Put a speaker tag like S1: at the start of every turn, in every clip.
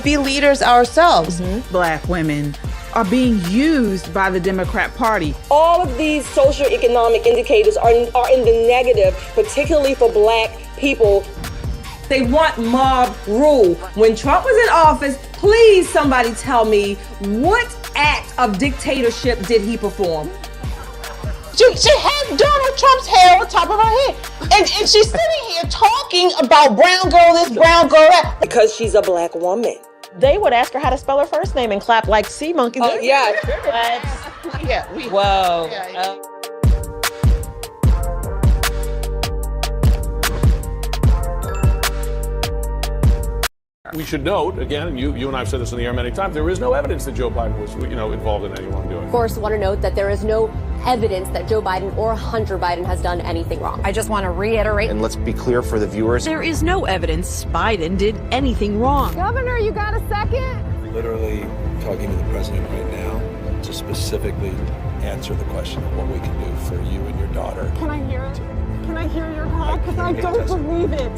S1: be leaders ourselves.
S2: Black women are being used by the Democrat Party.
S3: All of these socioeconomic indicators are in the negative, particularly for Black people. They want mob rule. When Trump was in office, please somebody tell me what act of dictatorship did he perform?
S1: She had Donald Trump's hair on top of her head. And she's sitting here talking about brown girl this, brown girl that.
S3: Because she's a Black woman.
S4: They would ask her how to spell her first name and clap like sea monkeys.
S3: Oh, yeah.
S4: Whoa.
S5: We should note, again, and you and I have said this in the air many times, there is no evidence that Joe Biden was, involved in any wrongdoing.
S6: Of course, want to note that there is no evidence that Joe Biden or Hunter Biden has done anything wrong.
S7: I just want to reiterate.
S8: And let's be clear for the viewers.
S7: There is no evidence Biden did anything wrong.
S9: Governor, you got a second?
S10: Literally talking to the president right now to specifically answer the question of what we can do for you and your daughter.
S9: Can I hear it? Can I hear your call? Because I don't believe it.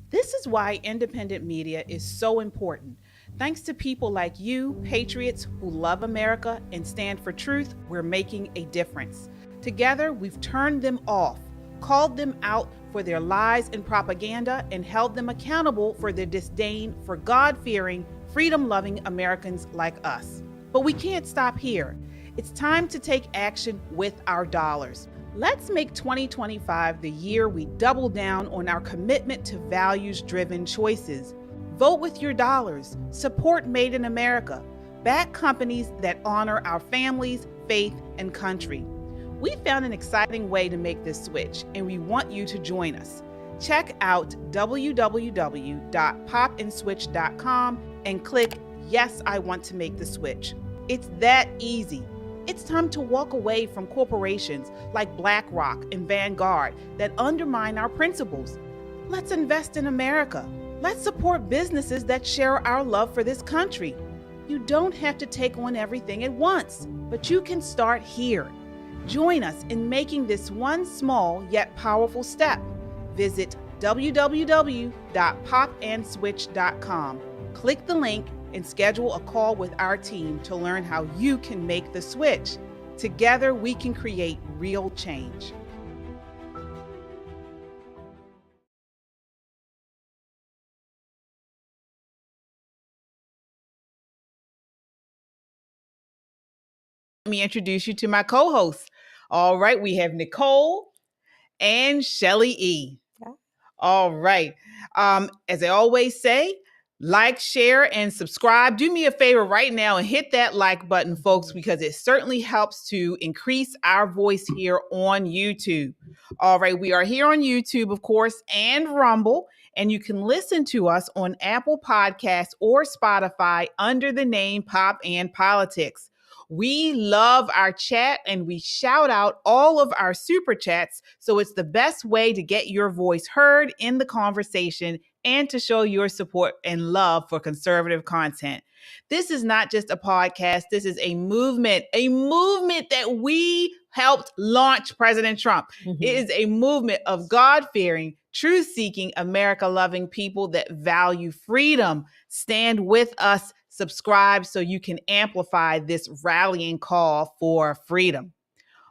S2: This is why independent media is so important. Thanks to people like you, patriots who love America and stand for truth, we're making a difference. Together, we've turned them off, called them out for their lies and propaganda, and held them accountable for their disdain for God-fearing, freedom-loving Americans like us. But we can't stop here. It's time to take action with our dollars. Let's make 2025 the year we double down on our commitment to values-driven choices. Vote with your dollars. Support Made in America. Back companies that honor our families, faith, and country. We found an exciting way to make this switch, and we want you to join us. Check out www.popandswitch.com and click Yes, I Want to Make the Switch. It's that easy. It's time to walk away from corporations like BlackRock and Vanguard that undermine our principles. Let's invest in America. Let's support businesses that share our love for this country. You don't have to take on everything at once, but you can start here. Join us in making this one small yet powerful step. Visit www.popandswitch.com. Click the link and schedule a call with our team to learn how you can make the switch. Together, we can create real change. Let me introduce you to my co-hosts. All right, we have Nicole and Shelly E. Yeah. All right. As I always say, like, share, and subscribe. Do me a favor right now and hit that like button, folks, because it certainly helps to increase our voice here on YouTube. All right, we are here on YouTube, of course, and Rumble, and you can listen to us on Apple Podcasts or Spotify under the name Pop and Politics. We love our chat and we shout out all of our super chats, so it's the best way to get your voice heard in the conversation and to show your support and love for conservative content. This is not just a podcast. This is a movement that we helped launch President Trump. Mm-hmm. It is a movement of God-fearing, truth-seeking, America-loving people that value freedom. Stand with us, subscribe so you can amplify this rallying call for freedom.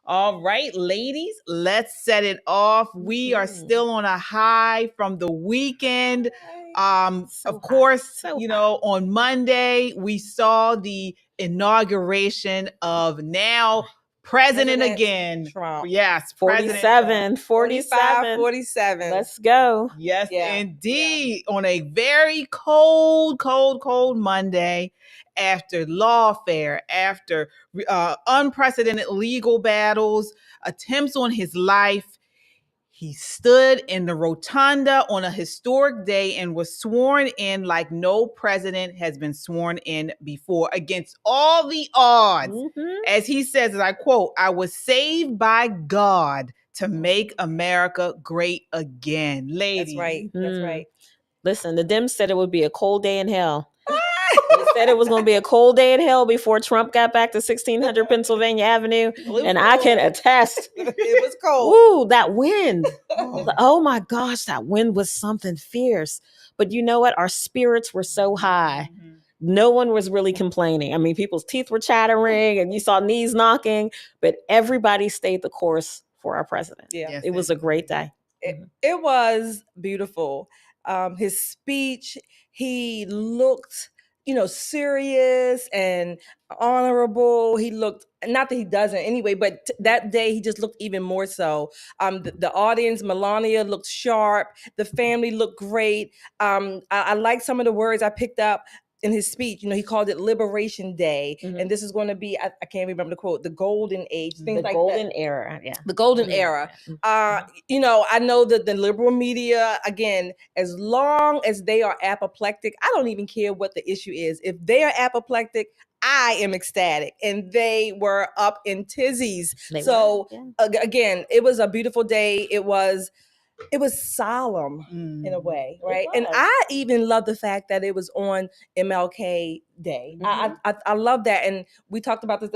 S2: All right, ladies, let's set it off. We are still on a high from the weekend. Of course, on Monday, we saw the inauguration of now President again.
S4: Trump.
S2: Yes,
S4: 47.
S1: 47.
S4: Let's go.
S2: Yes, indeed. Yeah. On a very cold Monday, after lawfare, after unprecedented legal battles, attempts on his life, he stood in the rotunda on a historic day and was sworn in like no president has been sworn in before, against all the odds. Mm-hmm. As he says, as I quote, "I was saved by God to make America great again." Ladies.
S1: That's right. That's right.
S4: Listen, the Dems said it would be a cold day in hell. said it was going to be a cold day in hell before Trump got back to 1600 Pennsylvania Avenue. And I can attest.
S3: It was cold.
S4: Ooh, that wind. Oh my gosh, that wind was something fierce. But you know what? Our spirits were so high. No one was really complaining. I mean, people's teeth were chattering and you saw knees knocking, but everybody stayed the course for our president.
S3: Yeah.
S2: Yes,
S4: It was a great day.
S3: It was beautiful. His speech, he looked, serious and honorable. He looked, not that he doesn't anyway, but that day he just looked even more so. The audience, Melania looked sharp. The family looked great. I like some of the words I picked up in his speech. He called it Liberation Day. And this is going to be, I can't remember the quote, the golden age, things like
S4: golden
S3: that.
S4: era. Yeah.
S3: The golden era. I know that the liberal media, again, as long as they are apoplectic, I don't even care what the issue is. If they are apoplectic, I am ecstatic. And they were up in tizzies. Again, it was a beautiful day. It was solemn in a way, right? And I even love the fact that it was on MLK Day. I love that. And we talked about this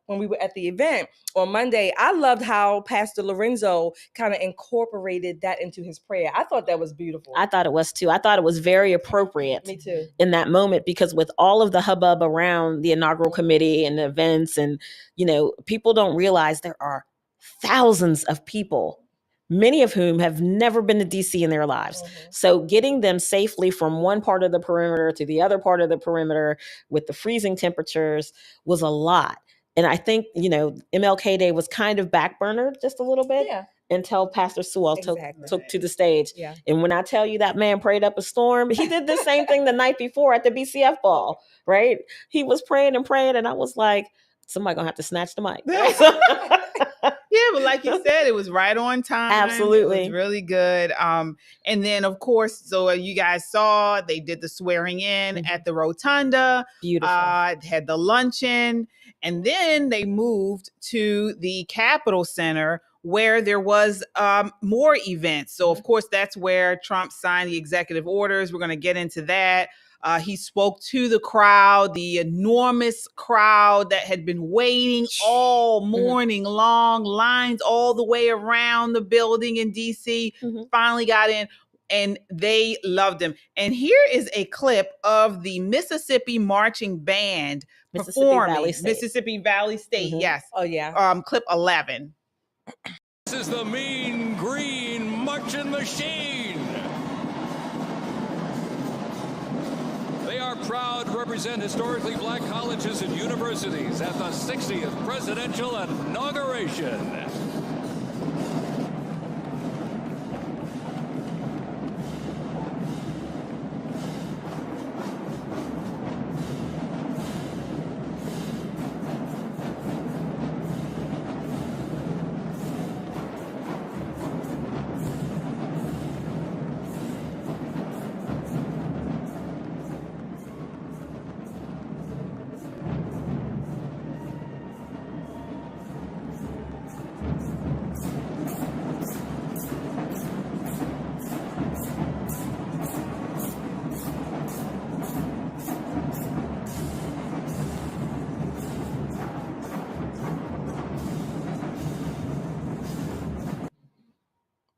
S3: when we were at the event on Monday. I loved how Pastor Lorenzo kind of incorporated that into his prayer. I thought that was beautiful.
S4: I thought it was too. I thought it was very appropriate.
S3: Me too.
S4: In that moment, because with all of the hubbub around the inaugural committee and the events, and people don't realize there are thousands of people, many of whom have never been to DC in their lives. So getting them safely from one part of the perimeter to the other part of the perimeter with the freezing temperatures was a lot. And I think, MLK Day was kind of backburnered just a little bit until Pastor Sewell took to the stage. Yeah. And when I tell you that man prayed up a storm, he did the same thing the night before at the BCF ball, right? He was praying and praying, and I was like, somebody gonna have to snatch the mic. Right?
S2: Yeah, but like you said, it was right on time.
S4: Absolutely.
S2: It was really good. And then, of course, so you guys saw, they did the swearing in at the Rotunda.
S4: Beautiful.
S2: Had the luncheon. And then they moved to the Capitol Center, where there was more events. So, of course, that's where Trump signed the executive orders. We're going to get into that. He spoke to the crowd, the enormous crowd that had been waiting all morning long, lines all the way around the building in DC, finally got in, and they loved him. And here is a clip of the Mississippi Marching Band performing Mississippi Valley State. Yes.
S3: Oh, yeah.
S2: Clip 11.
S8: This is the Mean Green Marching Machine. They are proud to represent historically black colleges and universities at the 60th presidential inauguration.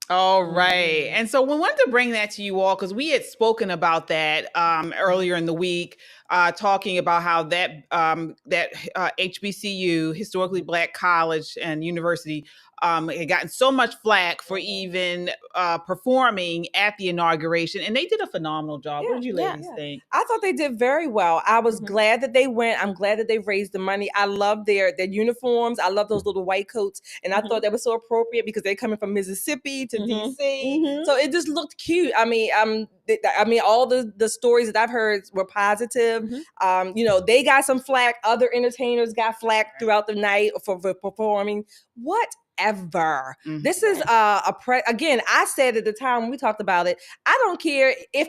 S2: All right. And so we wanted to bring that to you all because we had spoken about that earlier in the week, talking about how that HBCU, historically black college and university, had gotten so much flack for even performing at the inauguration. And they did a phenomenal job. What did you ladies think?
S3: I thought they did very well. I was glad that they went. I'm glad that they raised the money. I love their uniforms. I love those little white coats. And I thought that was so appropriate because they're coming from Mississippi to DC. So it just looked cute. I mean, all the stories that I've heard were positive. They got some flack. Other entertainers got flack throughout the night for performing. Whatever. This is again, I said at the time when we talked about it, I don't care if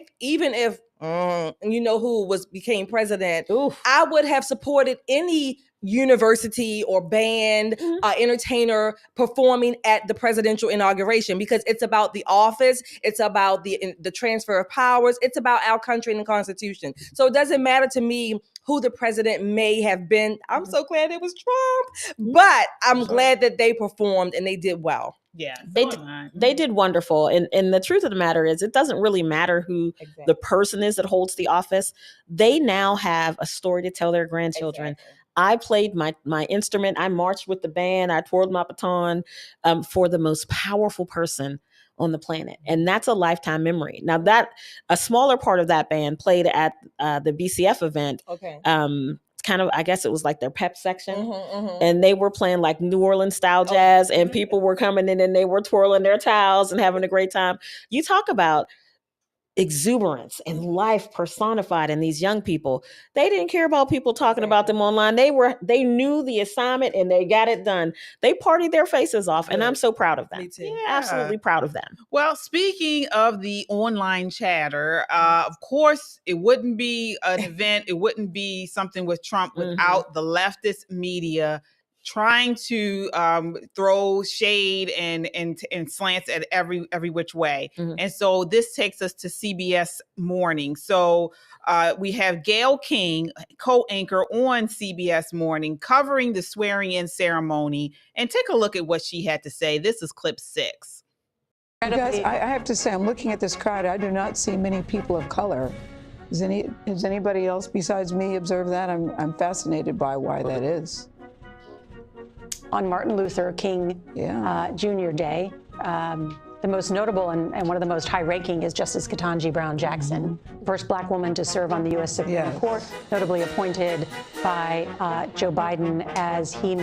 S3: who became president. I would have supported any university or band entertainer performing at the presidential inauguration because it's about the office, it's about the transfer of powers, it's about our country and the Constitution. So it doesn't matter to me who the president may have been. I'm so glad it was Trump, but I'm glad that they performed and they did well.
S2: Yeah,
S4: they did wonderful. And the truth of the matter is, it doesn't really matter who the person is that holds the office. They now have a story to tell their grandchildren. Exactly. I played my instrument. I marched with the band. I twirled my baton for the most powerful person on the planet. And that's a lifetime memory. Now that a smaller part of that band played at the BCF event. Okay. Kind of, I guess it was like their pep section. And they were playing like New Orleans style jazz and people were coming in and they were twirling their towels and having a great time. You talk about exuberance and life personified in these young people. They didn't care about people talking about them online. They knew the assignment and they got it done. They partied their faces off, and I'm so proud of them. Me too. Yeah. Absolutely proud of them.
S2: Well, speaking of the online chatter, of course, it wouldn't be an event. It wouldn't be something with Trump without the leftist media trying to throw shade and slants at every which way. And so this takes us to CBS Morning. So we have Gayle King, co-anchor on CBS Morning, covering the swearing-in ceremony. And take a look at what she had to say. This is clip 6.
S11: You guys, I have to say, I'm looking at this crowd. I do not see many people of color. Has anybody else besides me observed that? I'm fascinated by why that is.
S12: On Martin Luther King Jr. Day, the most notable and one of the most high-ranking is Justice Ketanji Brown Jackson, first Black woman to serve on the U.S. Supreme Court, notably appointed by Joe Biden as he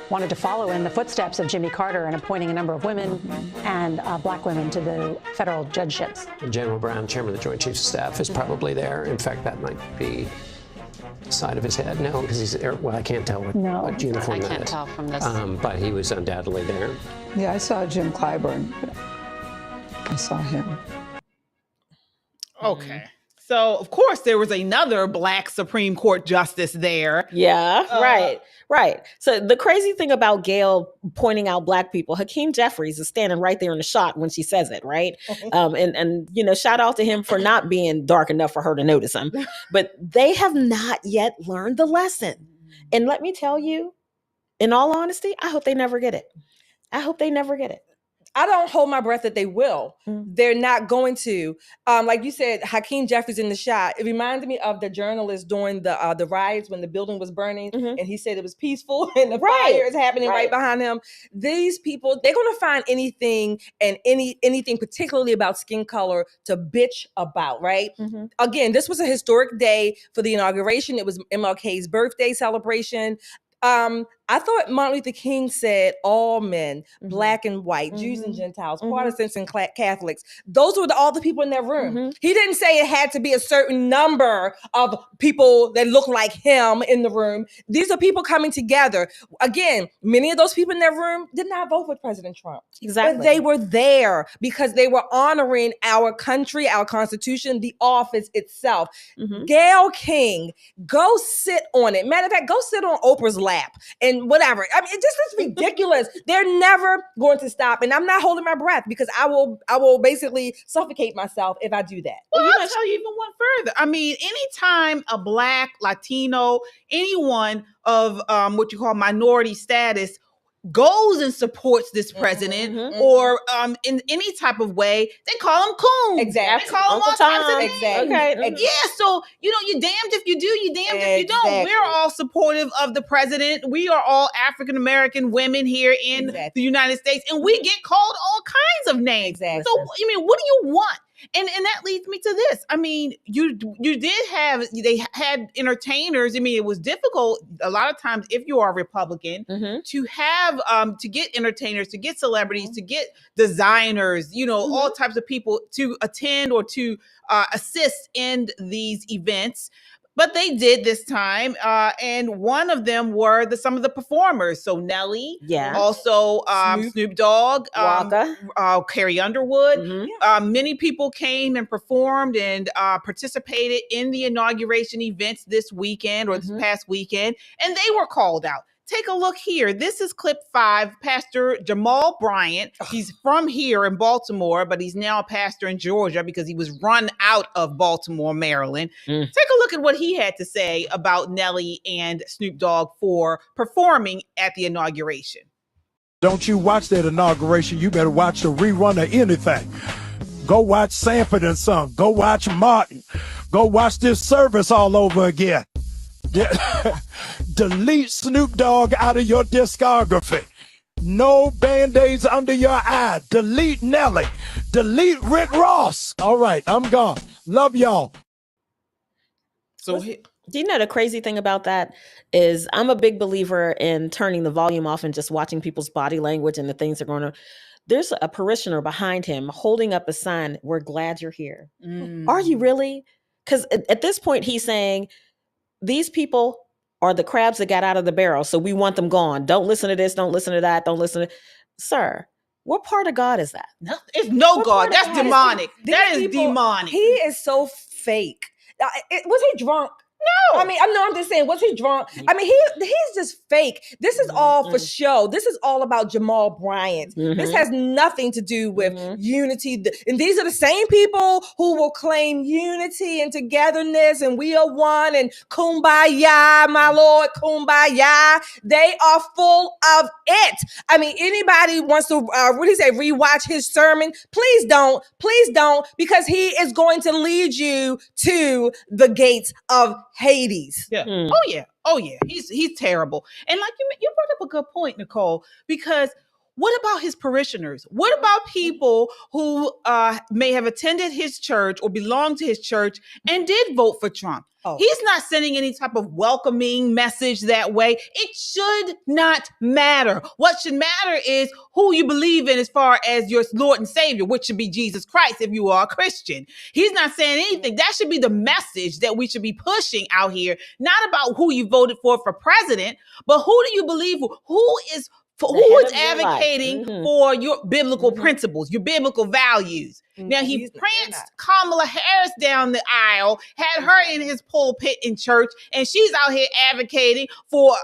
S12: wanted to follow in the footsteps of Jimmy Carter and appointing a number of women and Black women to the federal judgeships.
S13: General Brown, chairman of the Joint Chiefs of Staff, is probably there. In fact, that might be side of his head. No, because he's, well, I can't tell what uniform that is. I can't tell from this. But he was undoubtedly there.
S11: Yeah, I saw Jim Clyburn. I saw him.
S2: Okay. So, of course, there was another Black Supreme Court justice there.
S4: Yeah, right. So the crazy thing about Gayle pointing out Black people, Hakeem Jeffries is standing right there in the shot when she says it, right? And you know, shout out to him for not being dark enough for her to notice him. But they have not yet learned the lesson. And let me tell you, in all honesty, I hope they never get it.
S3: I don't hold my breath that they will. They're not going to. Like you said, Hakeem Jeffries in the shot. It reminded me of the journalist during the riots when the building was burning, and he said it was peaceful, and the fire is happening right behind him. These people, they're going to find anything and anything, particularly about skin color, to bitch about. Right? Again, this was a historic day for the inauguration. It was MLK's birthday celebration. I thought Martin Luther King said all men, Black and white, Jews and Gentiles, Protestants and Catholics. Those were all the people in that room. He didn't say it had to be a certain number of people that look like him in the room. These are people coming together. Again, many of those people in that room did not vote for President Trump.
S4: Exactly.
S3: But they were there because they were honoring our country, our Constitution, the office itself. Gayle King, go sit on it. Matter of fact, go sit on Oprah's lap and whatever. I mean, it just is ridiculous. They're never going to stop. And I'm not holding my breath because I will basically suffocate myself if I do that.
S2: Well, I'll tell you even one further. I mean, anytime a Black, Latino, anyone of what you call minority status goes and supports this president or in any type of way, they call him coon.
S3: Exactly.
S2: They call him all types of names.
S3: Exactly.
S2: Yeah, so, you know, you're damned if you do, you're damned if you don't. We're all supportive of the president. We are all African-American women here in the United States, and we get called all kinds of names. So, I mean, what do you want? And that leads me to this. I mean, they had entertainers. I mean, it was difficult a lot of times if you are a Republican to have, to get entertainers, to get celebrities, to get designers, you know, all types of people to attend or to assist in these events. But they did this time, and one of them were some of the performers. So Nelly, also Snoop Dogg, Carrie Underwood. Many people came and performed and participated in the inauguration events this weekend or this past weekend, and they were called out. Take a look here. This is clip 5. Pastor Jamal Bryant. He's from here in Baltimore, but he's now a pastor in Georgia because he was run out of Baltimore, Maryland. Take a look at what he had to say about Nelly and Snoop Dogg for performing at the inauguration.
S14: Don't you watch that inauguration, you better watch a rerun of anything. Go watch Sanford and Son. Go watch Martin. Go watch this service all over again. Delete Snoop Dogg out of your discography. No Band-Aids under your eye. Delete Nelly. Delete Rick Ross. All right, I'm gone. Love y'all.
S2: So
S4: do you know the crazy thing about that is I'm a big believer in turning the volume off and just watching people's body language and the things they're going to. There's a parishioner behind him holding up a sign, "We're glad you're here." Are you really? Because at this point, he's saying, these people are the crabs that got out of the barrel, so we want them gone. Don't listen to this, don't listen to that, don't listen to... Sir, what part of God is that?
S2: No, it's no God. That's demonic. That is demonic.
S3: He is so fake. Was he drunk? No. I mean, I'm just saying, was he drunk? I mean, he's just fake. This is all for show. This is all about Jamal Bryant. This has nothing to do with unity. And these are the same people who will claim unity and togetherness and we are one and kumbaya, my Lord, kumbaya. They are full of it. I mean, anybody wants to, rewatch his sermon, please don't, because he is going to lead you to the gates of Hades.
S2: Yeah. Oh yeah. He's terrible. And like you brought up a good point, Nicole, because what about his parishioners? What about people who may have attended his church or belong to his church and did vote for Trump? He's not sending any type of welcoming message that way. It should not matter. What should matter is who you believe in as far as your Lord and Savior, which should be Jesus Christ if you are a Christian. He's not saying anything. That should be the message that we should be pushing out here, not about who you voted for president, but who do you believe? Who is advocating for your biblical principles, your biblical values? Now, he pranced Kamala Harris down the aisle, had her in his pulpit in church, and she's out here advocating for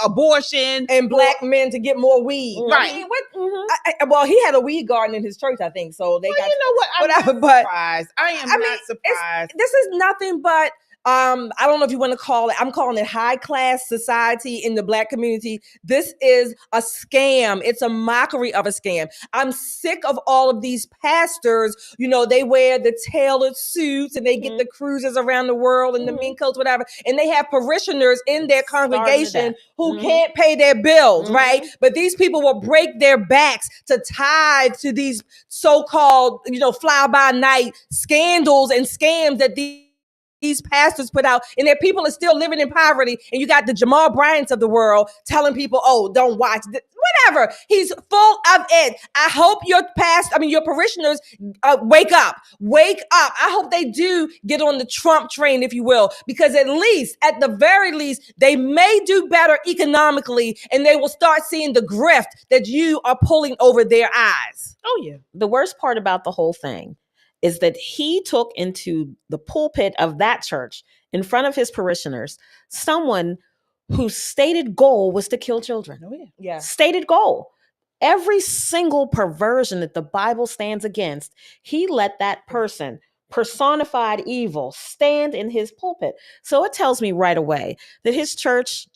S2: abortion
S3: and black men to get more weed.
S2: Right.
S3: I mean, well, he had a weed garden in his church, I think. So they got.
S2: You know what? I'm not surprised. I am not surprised.
S3: This is nothing but. I don't know if you want to call it, I'm calling it high class society in the black community. This is a scam. It's a mockery of a scam. I'm sick of all of these pastors, they wear the tailored suits and they get the cruises around the world and the mink coats, whatever. And they have parishioners in their congregation who can't pay their bills, right? But these people will break their backs to tithe to these so-called, fly by night scandals and scams that these pastors put out, and their people are still living in poverty. And you got the Jamal Bryants of the world telling people, don't watch this. Whatever. He's full of it. I hope your parishioners wake up. I hope they do get on the Trump train, if you will, because at the very least, they may do better economically, and they will start seeing the grift that you are pulling over their eyes.
S2: Oh yeah.
S4: The worst part about the whole thing is that he took into the pulpit of that church in front of his parishioners someone whose stated goal was to kill children.
S2: Oh, yeah.
S3: Yeah.
S4: Stated goal. Every single perversion that the Bible stands against, he let that person, personified evil, stand in his pulpit. So it tells me right away that his church,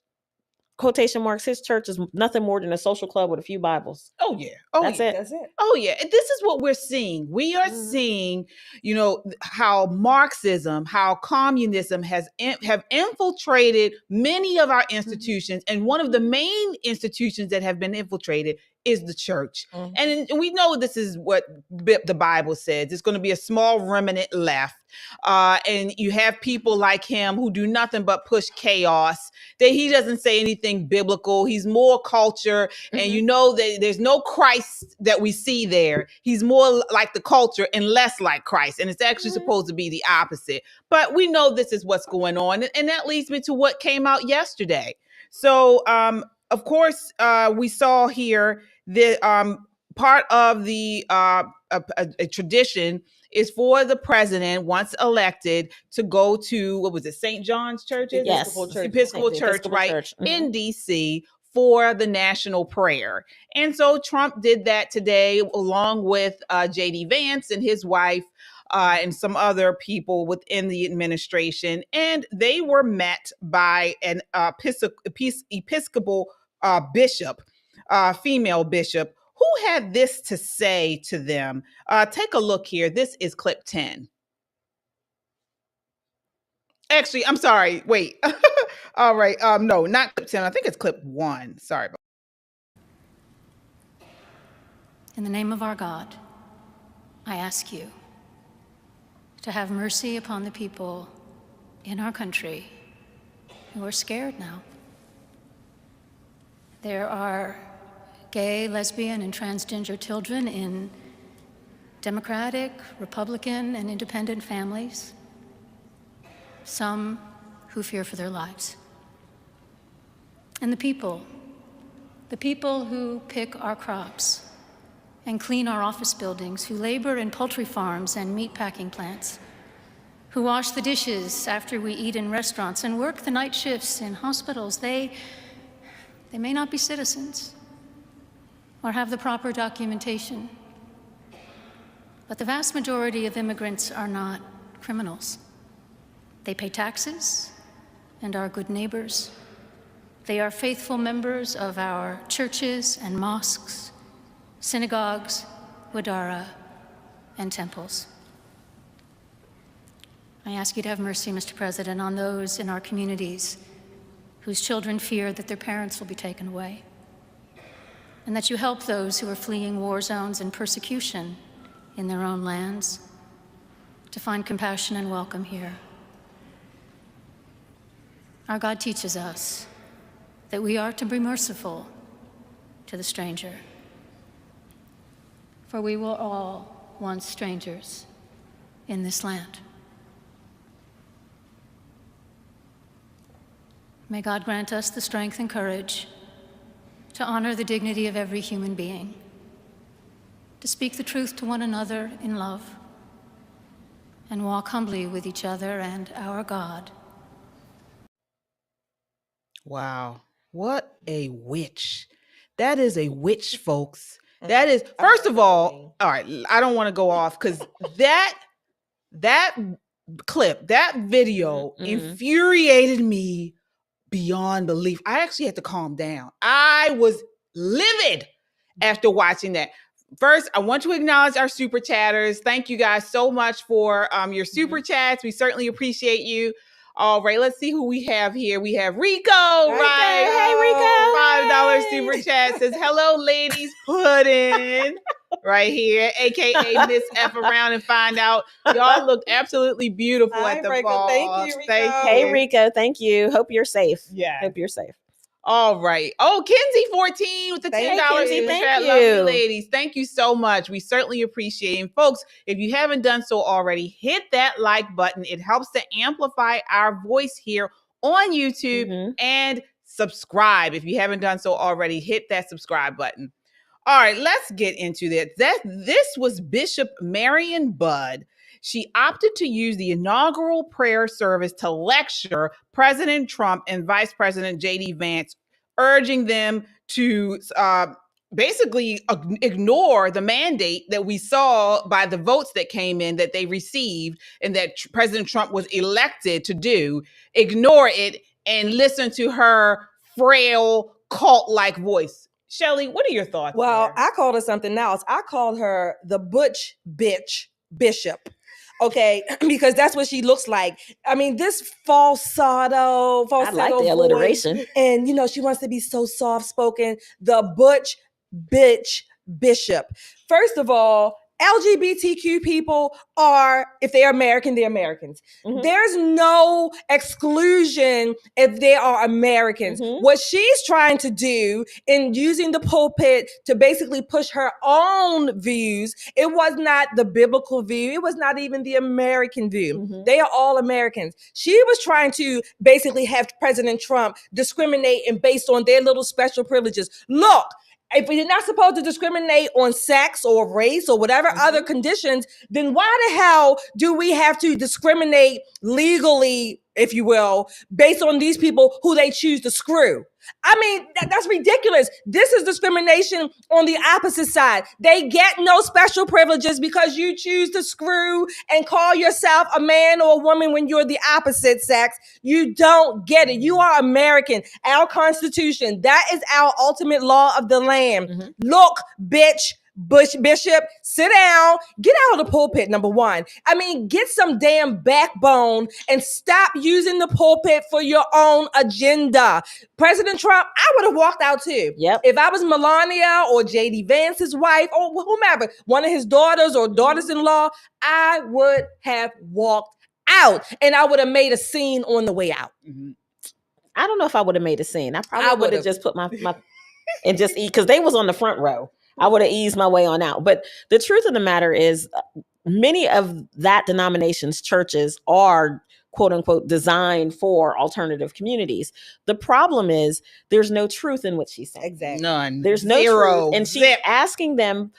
S4: quotation marks, his church is nothing more than a social club with a few Bibles.
S2: Oh yeah.
S4: That's it.
S2: Oh yeah. And this is what we're seeing. We are seeing, how Marxism, how communism have infiltrated many of our institutions. And one of the main institutions that have been infiltrated is the church. And we know this is what the Bible says. It's going to be a small remnant left. And you have people like him who do nothing but push chaos. He doesn't say anything biblical. He's more culture. And that there's no Christ that we see there. He's more like the culture and less like Christ. And it's actually supposed to be the opposite. But we know this is what's going on. And that leads me to what came out yesterday. So, of course, we saw here that part of the a tradition is for the president, once elected, to go to, St. John's Church?
S4: Yes.
S2: Episcopal Church, right, in D.C., for the national prayer. And so Trump did that today along with J.D. Vance and his wife and some other people within the administration. And they were met by an episcopal bishop, female bishop, who had this to say to them. Take a look here. This is clip 10. Actually, I'm sorry. Wait. All right. No, not clip 10. I think it's clip 1. Sorry.
S15: In the name of our God, I ask you to have mercy upon the people in our country who are scared now. There are gay, lesbian, and transgender children in Democratic, Republican, and independent families, some who fear for their lives. And the people who pick our crops and clean our office buildings, who labor in poultry farms and meatpacking plants, who wash the dishes after we eat in restaurants and work the night shifts in hospitals, they may not be citizens or have the proper documentation, but the vast majority of immigrants are not criminals. They pay taxes and are good neighbors. They are faithful members of our churches and mosques, synagogues, wadara, and temples. I ask you to have mercy, Mr. President, on those in our communities whose children fear that their parents will be taken away, and that you help those who are fleeing war zones and persecution in their own lands to find compassion and welcome here. Our God teaches us that we are to be merciful to the stranger, for we were all once strangers in this land. May God grant us the strength and courage to honor the dignity of every human being, to speak the truth to one another in love, and walk humbly with each other and our God.
S2: Wow. What a witch. That is a witch, folks. That is, first of all right, I don't want to go off because that clip, that video infuriated me beyond belief. I actually had to calm down. I was livid after watching that. First, I want to acknowledge our super chatters. Thank you guys so much for your super chats. We certainly appreciate you. All right, let's see who we have here. We have Rico, right? Hey, Rico. $5 super chat says, hello, ladies, pudding. Right here, aka Miss F around and find out. Y'all look absolutely beautiful at the ball.
S4: Thank you, Rico. Hey, Rico, thank you. Hope you're safe.
S2: Yeah.
S4: Hope you're safe.
S2: All right. Oh, Kenzie 14 with the $10 super chat. Love you, ladies. Thank you so much. We certainly appreciate it. And folks, if you haven't done so already, hit that like button. It helps to amplify our voice here on YouTube, and subscribe. If you haven't done so already, hit that subscribe button. All right, let's get into this. This was Bishop Marion Budd. She opted to use the inaugural prayer service to lecture President Trump and Vice President J.D. Vance, urging them to basically ignore the mandate that we saw by the votes that came in that they received and that President Trump was elected to do. Ignore it and listen to her frail, cult-like voice. Shelley, what are your thoughts?
S3: Well, I called her something else. I called her the butch bitch bishop. Okay, because that's what she looks like. I mean, this falsetto
S4: I like the alliteration.
S3: Voice, and, she wants to be so soft-spoken. The butch bitch bishop. First of all, LGBTQ people are, if they're American, they're Americans. There's no exclusion if they are Americans. What she's trying to do in using the pulpit to basically push her own views, it was not the biblical view. It was not even the American view. They are all Americans. She was trying to basically have President Trump discriminate and based on their little special privileges. Look, if you're not supposed to discriminate on sex or race or whatever other conditions, then why the hell do we have to discriminate legally, if you will, based on these people who they choose to screw? I mean, that's ridiculous. This is discrimination on the opposite side. They get no special privileges because you choose to screw and call yourself a man or a woman when you're the opposite sex. You don't get it. You are American. Our Constitution, that is our ultimate law of the land. Look, bitch. Bishop, sit down, get out of the pulpit, number one. I mean, get some damn backbone and stop using the pulpit for your own agenda. President Trump, I would have walked out too.
S4: Yep.
S3: If I was Melania or J.D. Vance's wife or whomever, one of his daughters or daughters-in-law, I would have walked out and I would have made a scene on the way out.
S4: I don't know if I would have made a scene. I probably would have just put my and just eat because they was on the front row. I would have eased my way on out. But the truth of the matter is many of that denomination's churches are quote unquote designed for alternative communities. The problem is there's no truth in what she's saying.
S2: Exactly. None.
S4: There's no
S2: Zero.
S4: truth. And she's asking them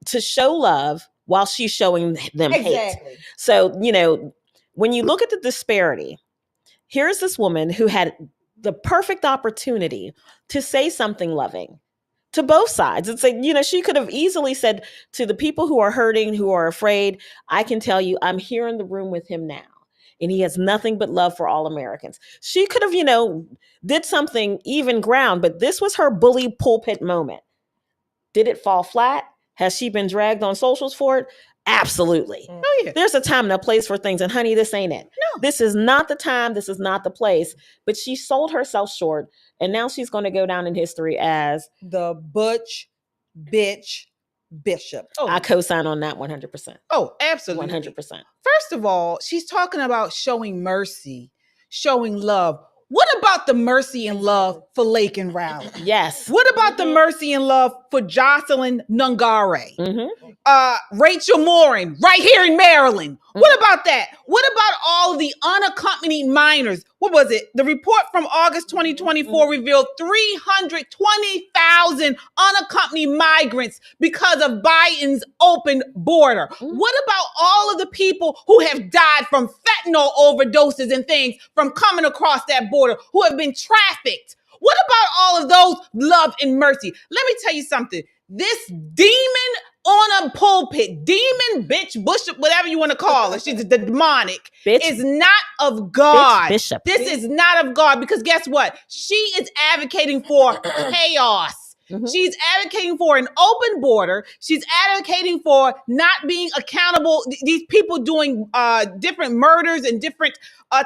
S4: to show love while she's showing them hate. So, you know, when you look at the disparity, here's this woman who had the perfect opportunity to say something loving to both sides. It's like, you know, she could have easily said to the people who are hurting, who are afraid, I can tell you, I'm here in the room with him now. And he has nothing but love for all Americans. She could have, you know, did something even ground, but this was her bully pulpit moment. Did it fall flat? Has she been dragged on socials for it? Absolutely.
S2: Oh, yeah.
S4: There's a time and a place for things. And honey, this ain't it.
S2: No.
S4: This is not the time. This is not the place. But she sold herself short. And now she's going to go down in history as
S3: the butch bitch bishop.
S2: Oh.
S4: I co-sign on that 100%.
S2: Oh, absolutely.
S4: 100%.
S2: First of all, she's talking about showing mercy, showing love. What about the mercy and love for Lake and Rowley?
S4: Yes.
S2: What about the mercy and love for Jocelyn Nungare? Rachel Morin, right here in Maryland. What about that? What about all the unaccompanied minors? What was it? The report from August 2024 revealed 320,000 unaccompanied migrants because of Biden's open border. What about all of the people who have died from fentanyl overdoses and things from coming across that border, who have been trafficked? What about all of those love and mercy? Let me tell you something. This demon on a pulpit, demon, bitch, bishop, whatever you want to call her, she's the demonic, is not of God.
S4: Bishop.
S2: This is not of God because guess what? She is advocating for chaos. She's advocating for an open border. She's advocating for not being accountable. These people doing different murders and different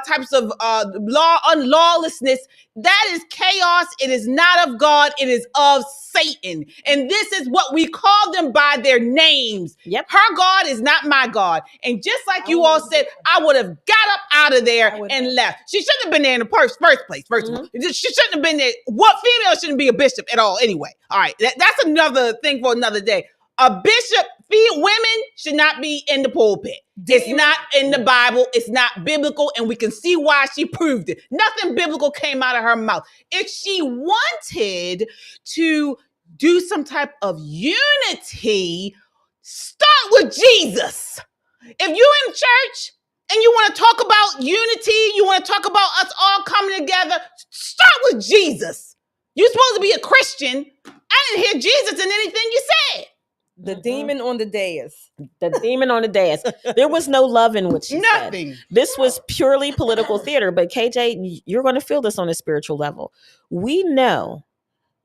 S2: types of lawlessness. That is chaos. It is not of God. It is of Satan. And this is what we call them by their names.
S4: Yep.
S2: Her God is not my God. And just like you all said, I would have got up out of there and left. She shouldn't have been there in the first place. First of all, she shouldn't have been there. What female shouldn't be a bishop at all anyway? All right, that's another thing for another day. A bishop, women should not be in the pulpit. It's not in the Bible. It's not biblical. And we can see why she proved it. Nothing biblical came out of her mouth. If she wanted to do some type of unity, start with Jesus. If you're in church and you want to talk about unity, you want to talk about us all coming together, start with Jesus. You're supposed to be a Christian. I didn't hear Jesus in anything you said.
S3: The demon on the dais.
S4: The demon on the dais. There was no love in what she
S2: Nothing.
S4: said. This was purely political theater. But KJ, you're going to feel this on a spiritual level. We know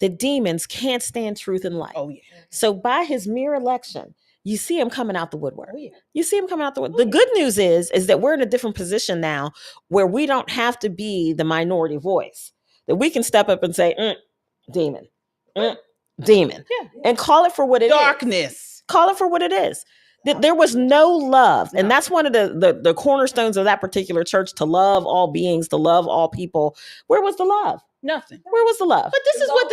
S4: that demons can't stand truth and light.
S2: Oh, yeah.
S4: So by his mere election, you see him coming out the woodwork. Oh, yeah. You see him coming out the woodwork. The good news is that we're in a different position now where we don't have to be the minority voice. That we can step up and say, demon. Demon. Yeah. And call it for what it
S2: Darkness.
S4: Call it for what it is. There was no love. And that's one of the cornerstones of that particular church, to love all beings, to love all people. Where was the love?
S2: Nothing.
S4: Where was the love?
S2: But this is what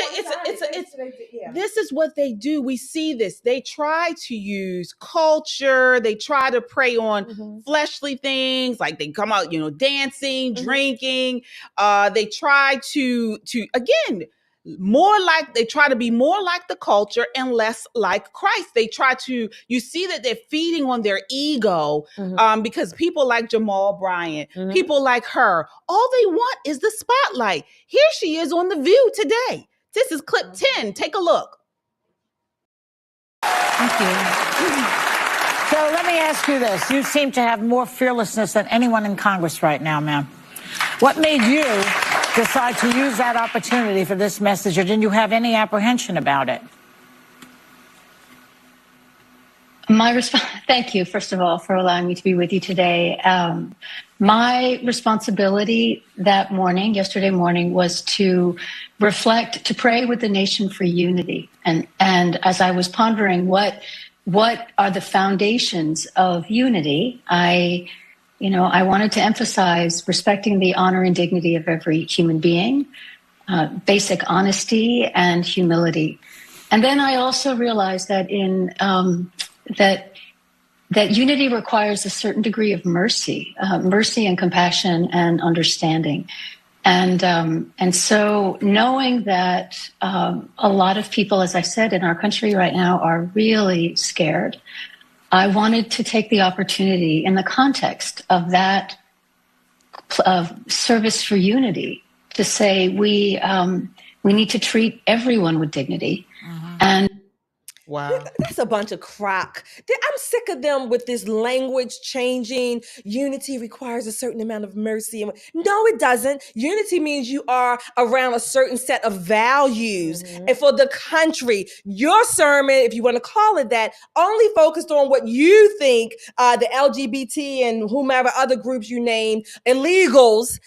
S2: this is what they do. We see this. They try to use culture. They try to prey on fleshly things, like they come out, dancing, drinking. They try to again. they try to be more like the culture and less like Christ. They try to, you see that they're feeding on their ego, because people like Jamal Bryant, people like her, all they want is the spotlight. Here she is on The View today. This is clip 10. Take a look.
S16: Thank you. So let me ask you this. You seem to have more fearlessness than anyone in Congress right now, ma'am. What made you decide to use that opportunity for this message, or didn't you have any apprehension about it?
S15: My response, thank you, first of all, for allowing me to be with you today. My responsibility that morning, yesterday morning, was to reflect, to pray with the nation for unity. And as I was pondering what are the foundations of unity, I wanted to emphasize respecting the honor and dignity of every human being, basic honesty and humility. And then I also realized that that unity requires a certain degree of mercy and compassion and understanding. And so knowing that a lot of people, as I said, in our country right now are really scared, I wanted to take the opportunity in the context of that of service for unity to say we need to treat everyone with dignity. And
S2: wow,
S3: that's a bunch of crock. I'm sick of them with this language changing. Unity requires a certain amount of mercy. No, it doesn't. Unity means you are around a certain set of values and for the country. Your sermon, if you want to call it that, only focused on what you think the LGBT and whomever other groups you named, illegals,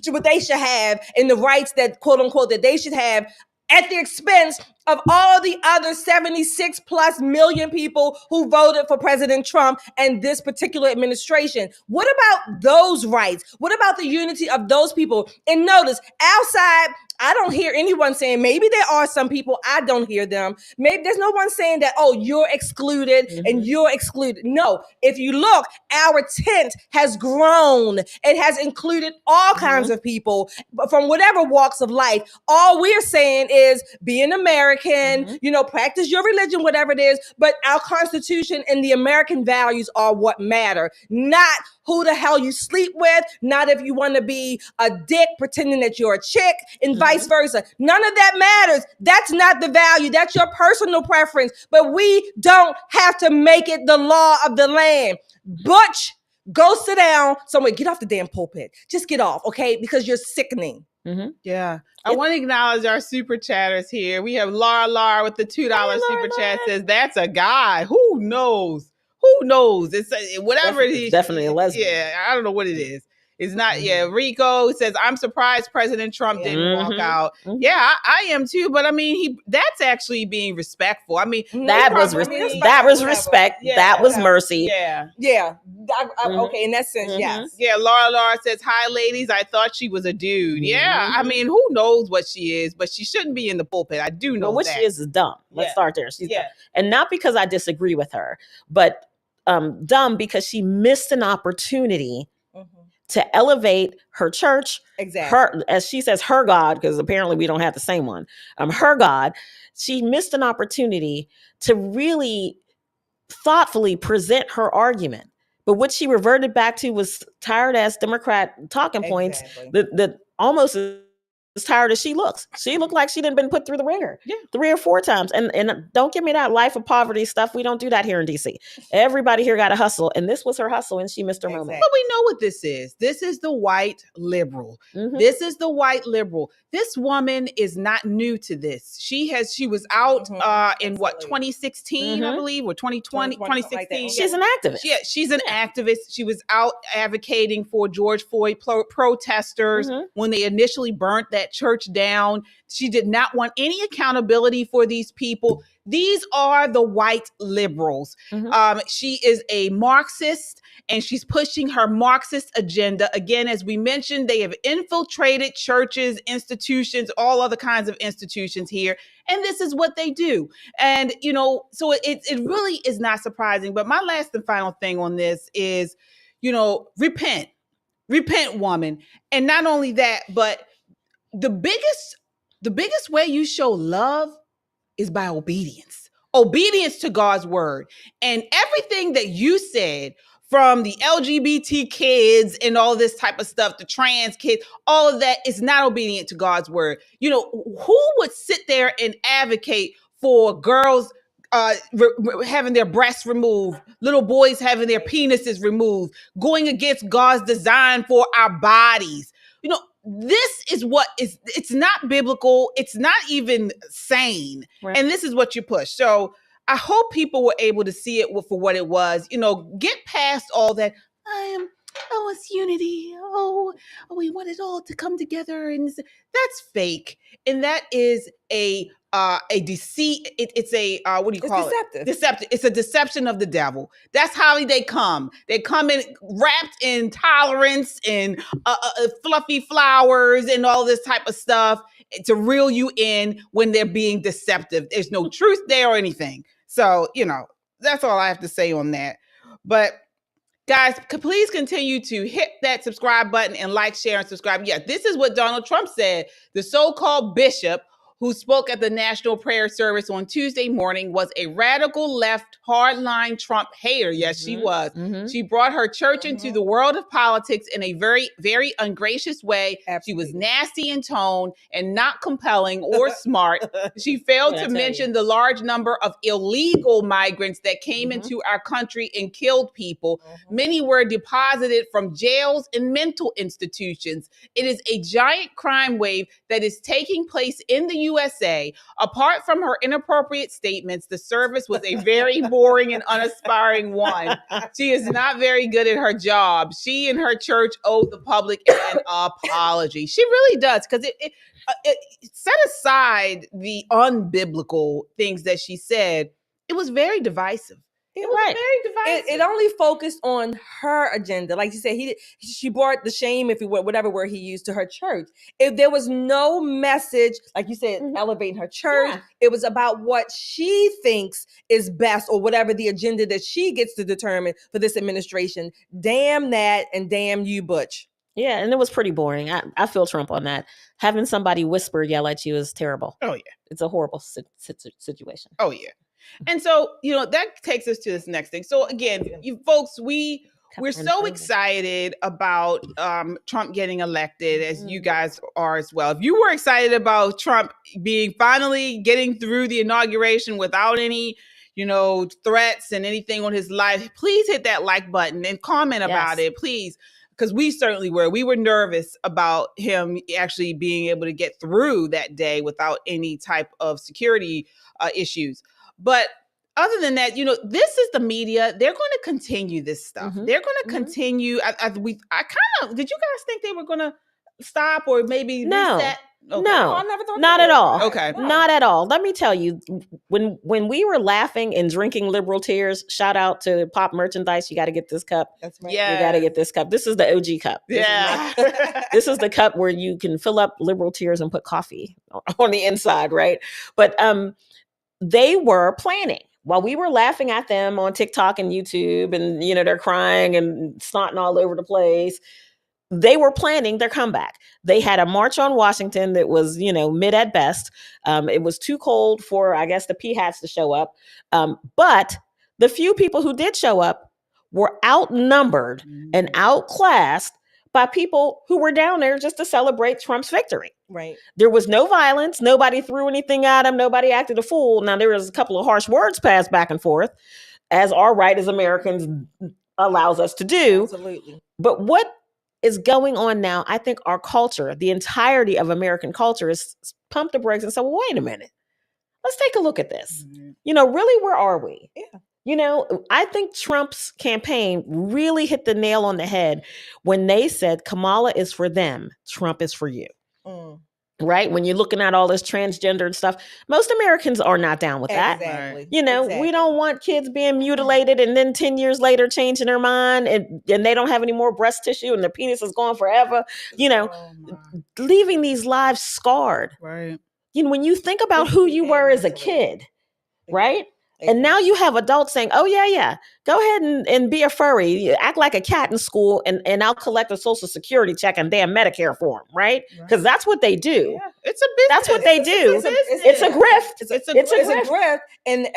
S3: what they should have and the rights that, quote unquote, that they should have at the expense of all the other 76 plus million people who voted for President Trump and this particular administration. What about those rights? What about the unity of those people? And notice, outside, I don't hear anyone saying, maybe there are some people, I don't hear them. Maybe there's no one saying that, oh, you're excluded and you're excluded. No, if you look, our tent has grown. It has included all kinds of people from whatever walks of life. All we're saying is be an American, practice your religion, whatever it is. But our Constitution and the American values are what matter, not who the hell you sleep with, not if you want to be a dick pretending that you're a chick, and vice versa. None of that matters. That's not the value. That's your personal preference. But we don't have to make it the law of the land. Butch, go sit down somewhere. Get off the damn pulpit. Just get off, okay? Because you're sickening.
S2: Yeah. I want to acknowledge our super chatters here. We have Laura with the $2 super chat says, that's a guy. Who knows? Who knows? It's whatever it is.
S4: Definitely a lesbian.
S2: Yeah, I don't know what it is. It's not, Rico says, I'm surprised President Trump didn't walk out. Yeah, I am too. But I mean, that's actually being respectful. I mean,
S4: that was respect.
S2: Yeah,
S4: that was mercy.
S2: Yeah.
S3: Okay, in that sense, yes.
S2: Yeah, Laura says, hi, ladies. I thought she was a dude. Yeah, I mean, who knows what she is, but she shouldn't be in the pulpit. I do know
S4: what
S2: that.
S4: she is dumb. Let's start there. She's dumb. And not because I disagree with her, but dumb because she missed an opportunity to elevate her church, her, as she says, her God, because apparently we don't have the same one, her God. She missed an opportunity to really thoughtfully present her argument. But what she reverted back to was tired ass Democrat talking points that almost as tired as she looks. She looked like she didn't been put through the ringer 3 or 4 times. And don't give me that life of poverty stuff. We don't do that here in DC. Everybody here got to hustle. And this was her hustle and she missed her moment.
S2: But we know what this is. This is the white liberal. This is the white liberal. This woman is not new to this. She was out in 2016, I believe, or 2016.
S4: She's an activist.
S2: Yeah, she's an activist. She was out advocating for George Floyd protesters when they initially burnt that church down. She did not want any accountability for these people. These are the white liberals. She is a Marxist and she's pushing her Marxist agenda. Again, as we mentioned, they have infiltrated churches, institutions, all other kinds of institutions here. And this is what they do. And, so it really is not surprising. But my last and final thing on this is, repent, woman. And not only that, but the biggest the biggest way you show love is by obedience to God's word. And everything that you said, from the LGBT kids and all this type of stuff, the trans kids, all of that is not obedient to God's word. You know, who would sit there and advocate for girls having their breasts removed, little boys having their penises removed, going against God's design for our bodies? You know, this is what is, it's not biblical. It's not even sane. Right. And this is what you push. So I hope people were able to see it for what it was. You know, get past all that. It's unity. We want it all to come together. And that's fake. And that is a deceit. It's a, what do you call it? Deceptive. It's a deception of the devil. That's how they come. They come in wrapped in tolerance and fluffy flowers and all this type of stuff to reel you in when they're being deceptive. There's no truth there or anything. So, you know, that's all I have to say on that. But guys, please continue to hit that subscribe button and like, share, and subscribe. Yeah, this is what Donald Trump said. The so-called bishop who spoke at the National Prayer Service on Tuesday morning was a radical left hardline Trump hater. Yes, she was. She brought her church into the world of politics in a very, very ungracious way. She was nasty in tone and not compelling or smart. She failed to mention the large number of illegal migrants that came into our country and killed people. Many were deposited from jails and mental institutions. It is a giant crime wave that is taking place in the USA. Apart from her inappropriate statements, the service was a very boring and unaspiring one. She is not very good at her job. She and her church owe the public an apology. She really does, because it set aside the unbiblical things that she said. It was very divisive.
S3: It was very divisive. It only focused on her agenda. Like you said, she brought the shame, if you will, whatever word he used, to her church. If there was no message, like you said, elevating her church, it was about what she thinks is best, or whatever the agenda that she gets to determine for this administration. Damn that, and damn you, Butch.
S4: Yeah, and it was pretty boring. I feel Trump on that. Having somebody whisper, yell at you is terrible.
S2: Oh, yeah.
S4: It's a horrible situation.
S2: Oh, yeah. And so, you know, that takes us to this next thing. So again, you folks, we're so excited about Trump getting elected, as you guys are as well. If you were excited about Trump finally getting through the inauguration without any, you know, threats and anything on his life, please hit that like button and comment about it, please. Because we certainly were. We were nervous about him actually being able to get through that day without any type of security issues. But other than that, you know, this is the media. They're going to continue this stuff. They're going to continue. Did you guys think they were going to stop or maybe reset? Okay.
S4: No,
S3: I never thought
S4: not at all.
S2: Okay.
S4: Not at all. Let me tell you, when we were laughing and drinking liberal tears, shout out to Pop Merchandise. You got to get this cup.
S3: That's right.
S2: Yeah.
S4: You got to get this cup. This is the OG cup. This is the cup where you can fill up liberal tears and put coffee on the inside, right? But they were planning. While we were laughing at them on TikTok and YouTube, and, you know, they're crying and snotting all over the place, they were planning their comeback. They had a march on Washington that was, you know, mid at best. It was too cold for, I guess, the P-hats to show up. But the few people who did show up were outnumbered and outclassed by people who were down there just to celebrate Trump's victory.
S3: Right.
S4: There was no violence. Nobody threw anything at him. Nobody acted a fool. Now, there was a couple of harsh words passed back and forth, as our right as Americans allows us to do.
S3: Absolutely.
S4: But what is going on now, I think our culture, the entirety of American culture, is pump the brakes and say, well, wait a minute. Let's take a look at this. You know, really, where are we?
S3: Yeah.
S4: You know, I think Trump's campaign really hit the nail on the head when they said Kamala is for them, Trump is for you. Right? When you're looking at all this transgender and stuff, most Americans are not down with that.
S3: Exactly.
S4: You know, we don't want kids being mutilated and then 10 years later changing their mind and they don't have any more breast tissue and their penis is gone forever. You know, leaving these lives scarred.
S2: Right.
S4: You know, when you think about who you were as a kid, right? And now you have adults saying, oh, yeah, go ahead and be a furry, act like a cat in school, and I'll collect a Social Security check and damn Medicare for them, right? Because that's what they do.
S2: It's a business.
S4: That's what they do. It's a grift.
S3: It's a grift. And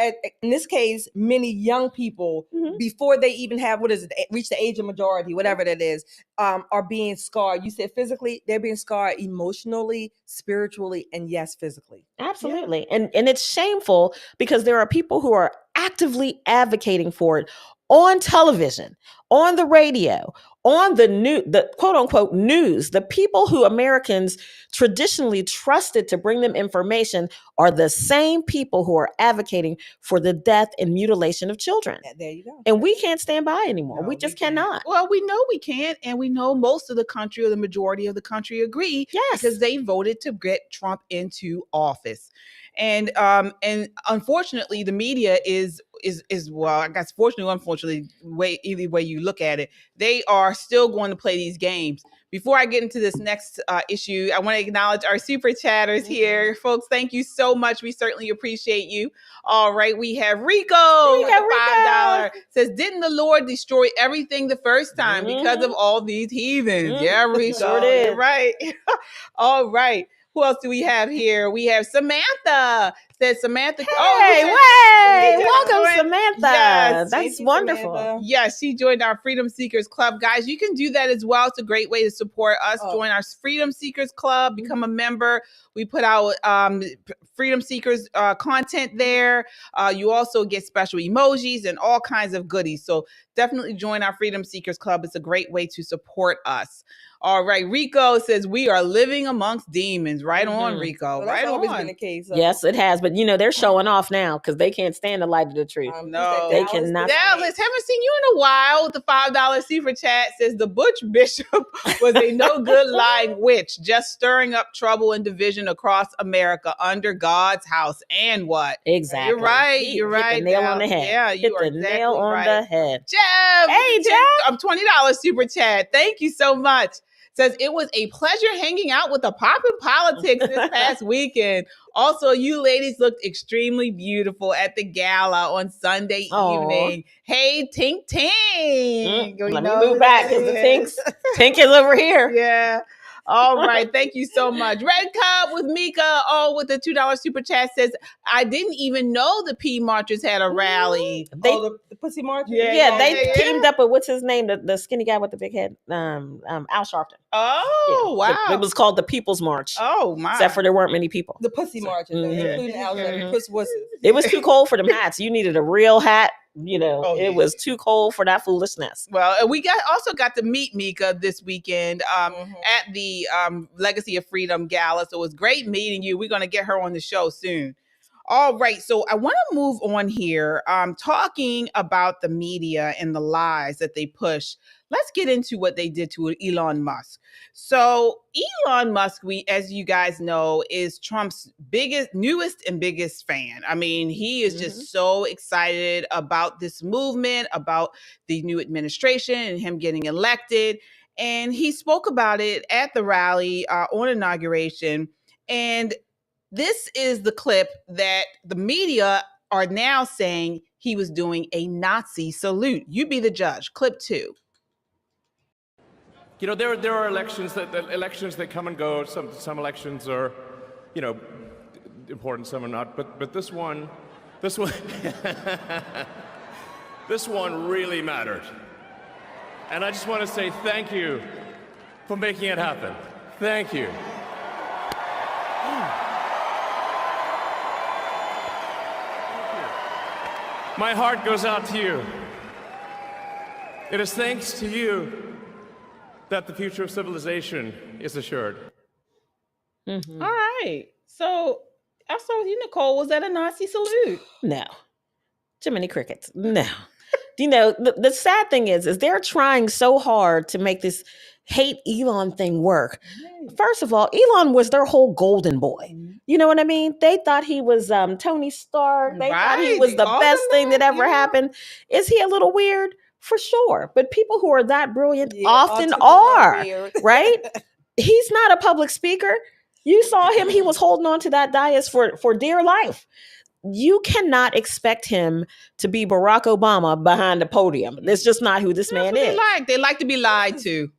S3: in this case, many young people, before they even have, reach the age of majority, whatever that is, are being scarred. You said physically, they're being scarred emotionally, spiritually, and yes, physically.
S4: Absolutely. And it's shameful because there are people who are actively advocating for it on television, on the radio, on the quote unquote news. The people who Americans traditionally trusted to bring them information are the same people who are advocating for the death and mutilation of children.
S3: There you go.
S4: And we can't stand by anymore. We just cannot.
S2: Well, we know we can't, and we know most of the country or the majority of the country agree.
S4: Yes.
S2: Because they voted to get Trump into office. And unfortunately, the media is well, I guess fortunately, unfortunately, either way you look at it, they are still going to play these games. Before I get into this next issue, I want to acknowledge our super chatters here. Folks, thank you so much. We certainly appreciate you. All right, we have Rico with $5. Says, didn't the Lord destroy everything the first time because of all these heathens? Yeah, Rico.
S4: Sure did.
S2: You're right. All right. Who else do we have here? We have Samantha. Says Samantha.
S4: Welcome, Samantha.
S2: Yes,
S4: that's wonderful.
S2: Samantha. Yes, she joined our Freedom Seekers Club. Guys, you can do that as well. It's a great way to support us. Join our Freedom Seekers Club, become a member. We put out Freedom Seekers content there. You also get special emojis and all kinds of goodies. So definitely join our Freedom Seekers Club. It's a great way to support us. All right, Rico says we are living amongst demons. Right on, Rico.
S3: Well,
S2: right
S3: that's always
S2: on.
S3: been the case.
S4: Yes, it has. But they're showing off now because they can't stand the light of the truth.
S2: No,
S4: they cannot.
S2: Dallas, haven't seen you in a while. The $5 super chat says the Butch Bishop was a no good lying witch, just stirring up trouble and division across America under God's house. And what?
S4: Exactly.
S2: You're right. You're
S4: Hit
S2: right.
S4: the nail on the head.
S2: Yeah, you are
S4: hit the nail on
S2: right.
S4: the head.
S2: Jeff.
S4: Hey, Jeff.
S2: $20 super chat. Thank you so much. Says it was a pleasure hanging out with the Poppin' Politics this past weekend. Also, you ladies looked extremely beautiful at the gala on Sunday evening. Hey, Tink Tink.
S4: Let me move back because the Tink is over here.
S2: Yeah. All right. Thank you so much. Red Cup with Mika. with the $2 super chat says, I didn't even know the P Marchers had a rally.
S3: The Pussy Marchers?
S4: Yeah, they teamed up with, what's his name? The skinny guy with the big head. Al Sharpton.
S2: Oh, wow.
S4: It was called the People's March.
S2: Oh, my.
S4: Except for there weren't many people.
S3: The Pussy Marchers, including Al Sharpton. Puss Wusses.
S4: It was too cold for them hats. You needed a real hat. It was too cold for that foolishness.
S2: Well, we also got to meet Mika this weekend at the Legacy of Freedom Gala. So it was great meeting you. We're going to get her on the show soon. All right. So I want to move on here. Talking about the media and the lies that they push. Let's get into what they did to Elon Musk. So Elon Musk, as you guys know, is Trump's newest and biggest fan. I mean, he is just so excited about this movement, about the new administration and him getting elected. And he spoke about it at the rally on Inauguration. And this is the clip that the media are now saying he was doing a Nazi salute. You be the judge. Clip 2.
S17: There are elections that come and go. Some elections are, important. Some are not. But this one, this one really mattered. And I just want to say thank you for making it happen. Thank you. My heart goes out to you. It is thanks to you that the future of civilization is assured.
S2: All right. So I saw you, Nicole. Was that a Nazi salute?
S4: No. Jiminy Crickets. No. The sad thing is they're trying so hard to make this hate Elon thing work. First of all, Elon was their whole golden boy. You know what I mean? They thought he was Tony Stark. They thought he was the best thing that ever happened. Is he a little weird? For sure. But people who are that brilliant often are, right? He's not a public speaker. You saw him. He was holding on to that dais for dear life. You cannot expect him to be Barack Obama behind the podium. That's just not who this man is.
S2: They like to be lied to.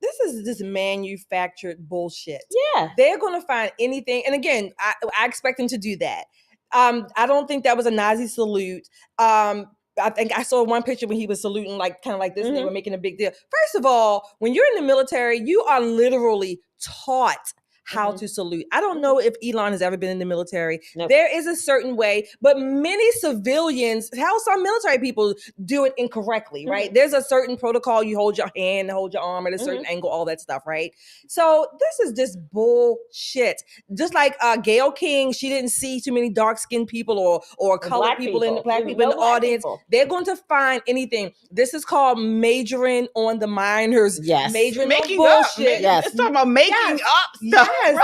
S3: this is just manufactured bullshit.
S4: Yeah.
S3: They're going to find anything. And again, I expect them to do that. I don't think that was a Nazi salute. I think I saw one picture when he was saluting kind of like this, and they were making a big deal. First of all, when you're in the military, you are literally taught how to salute. I don't know if Elon has ever been in the military. Nope. There is a certain way, but many civilians, how some military people do it incorrectly, right? There's a certain protocol. You hold your hand, hold your arm at a certain angle, all that stuff, right? So this is just bullshit. Just like Gayle King, she didn't see too many dark-skinned people or colored people in black people in the audience. They're going to find anything. This is called majoring on the minors.
S4: Yes.
S3: Majoring
S2: making
S3: on bullshit.
S2: Up. Yes. It's talking about making up stuff.
S3: Yes.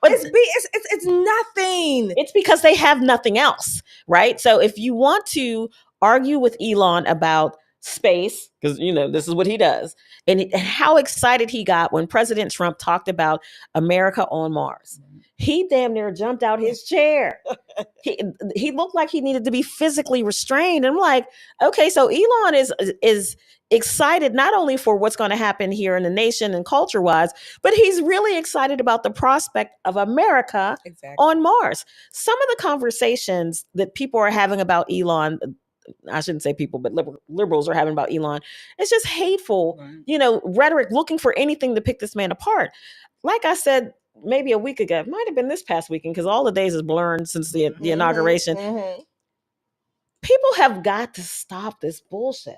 S3: It's nothing.
S4: It's because they have nothing else, right? So if you want to argue with Elon about space, because this is what he does, and how excited he got when President Trump talked about America on Mars. He damn near jumped out his chair. He looked like he needed to be physically restrained. I'm like, okay, so Elon is excited not only for what's going to happen here in the nation and culture-wise, but he's really excited about the prospect of America on Mars. Some of the conversations that people are having about Elon, I shouldn't say people, but liberals are having about Elon, it's just hateful, rhetoric, looking for anything to pick this man apart. Like I said, maybe a week ago, it might have been this past weekend, because all the days is blurred since the inauguration. People have got to stop this bullshit.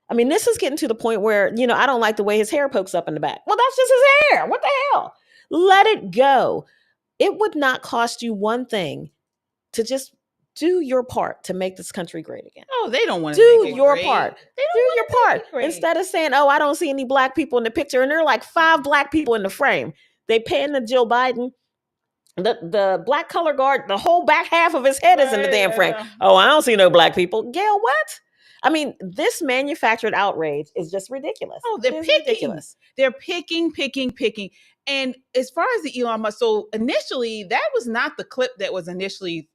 S4: I mean, this is getting to the point where, I don't like the way his hair pokes up in the back. Well, that's just his hair. What the hell? Let it go. It would not cost you one thing to just do your part to make this country great again.
S2: Oh, they don't want to
S4: do
S2: make it
S4: your
S2: great.
S4: part.
S2: They don't
S4: do
S2: want
S4: your
S2: to make
S4: part.
S2: it great.
S4: Instead of saying, oh, I don't see any black people in the picture. And there are like 5 black people in the frame. They paying the Joe Biden. The black color guard, the whole back half of his head is in the damn frame. Oh, I don't see no black people. Gayle, what? I mean, this manufactured outrage is just ridiculous.
S2: Oh, they're picking. Ridiculous. They're picking. And as far as the Elon Musk, so initially, that was not the clip that was initially,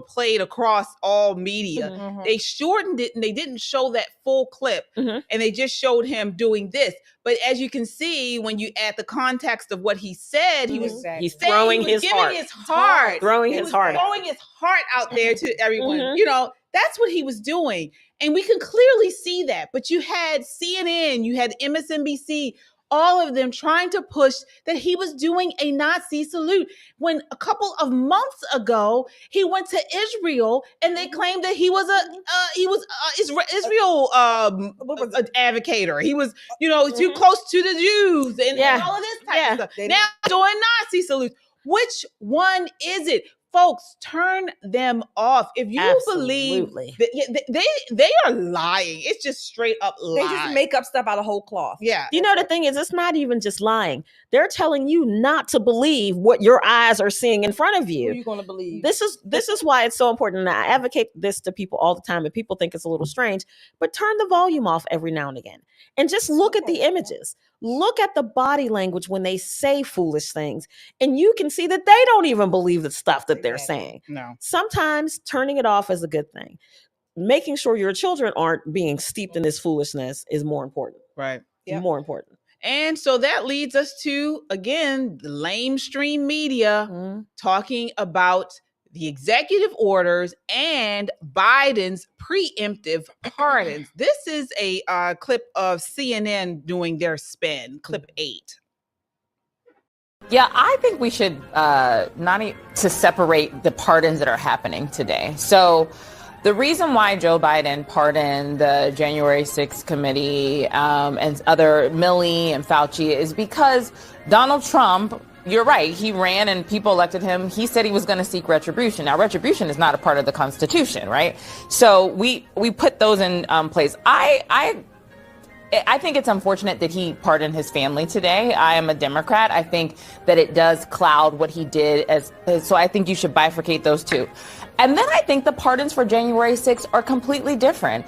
S2: played across all media. They shortened it and they didn't show that full clip. And they just showed him doing this. But as you can see, when you add the context of what he said,
S4: he's throwing his heart. Throwing his heart
S2: out there to everyone. That's what he was doing. And we can clearly see that. But you had CNN, you had MSNBC, all of them trying to push that he was doing a Nazi salute. When a couple of months ago, he went to Israel and they claimed that he was Israel advocator. He was, too close to the Jews and all of this type of stuff. Now doing Nazi salutes. Which one is it? Folks, turn them off. If you believe they are lying, it's just straight up lying.
S3: They just make up stuff out of whole cloth.
S2: Yeah.
S4: The thing is, it's not even just lying. They're telling you not to believe what your eyes are seeing in front of you.
S3: Who are you going to believe?
S4: This is why it's so important. And I advocate this to people all the time, and people think it's a little strange, but turn the volume off every now and again and just look at the images. Look at the body language when they say foolish things, and you can see that they don't even believe the stuff that they're saying.
S2: No.
S4: Sometimes turning it off is a good thing. Making sure your children aren't being steeped in this foolishness is more important.
S2: Right.
S4: Yep. More important.
S2: And so that leads us to, again, the lamestream media talking about the executive orders and Biden's preemptive pardons. This is a clip of CNN doing their spin, clip 8.
S18: Yeah, I think we should to separate the pardons that are happening today. So the reason why Joe Biden pardoned the January 6th committee and other Nelly and Fauci is because Donald Trump, you're right, he ran and people elected him. He said he was going to seek retribution. Now, retribution is not a part of the Constitution, right? So we put those in place. I think it's unfortunate that he pardoned his family today. I am a Democrat. I think that it does cloud what he did so I think you should bifurcate those two. And then I think the pardons for January 6th are completely different.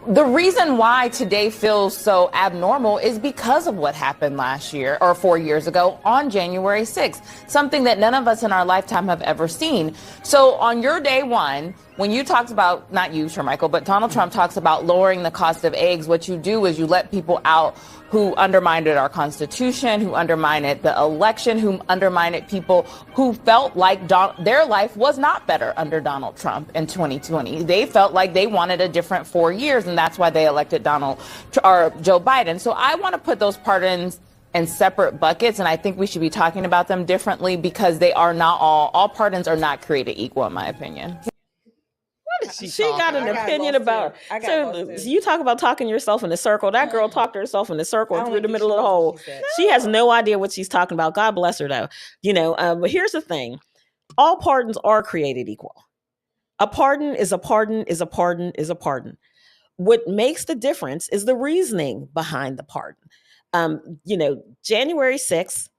S18: The reason why today feels so abnormal is because of what happened last year or 4 years ago on January 6th, something that none of us in our lifetime have ever seen. So on your day one, when you talked about, not you, Shermichael, but Donald Trump talks about lowering the cost of eggs, what you do is you let people out who undermined our Constitution, who undermined the election, who undermined people who felt like their life was not better under Donald Trump in 2020. They felt like they wanted a different 4 years, and that's why they elected Joe Biden. So I want to put those pardons in separate buckets, and I think we should be talking about them differently because they are not all pardons are not created equal, in my opinion.
S4: She got an opinion about. So you talk about talking yourself in a circle. That girl talked herself in a circle through the middle of the hole. She has no idea what she's talking about. God bless her, though. But here's the thing: all pardons are created equal. A pardon is a pardon is a pardon is a pardon. What makes the difference is the reasoning behind the pardon. January 6th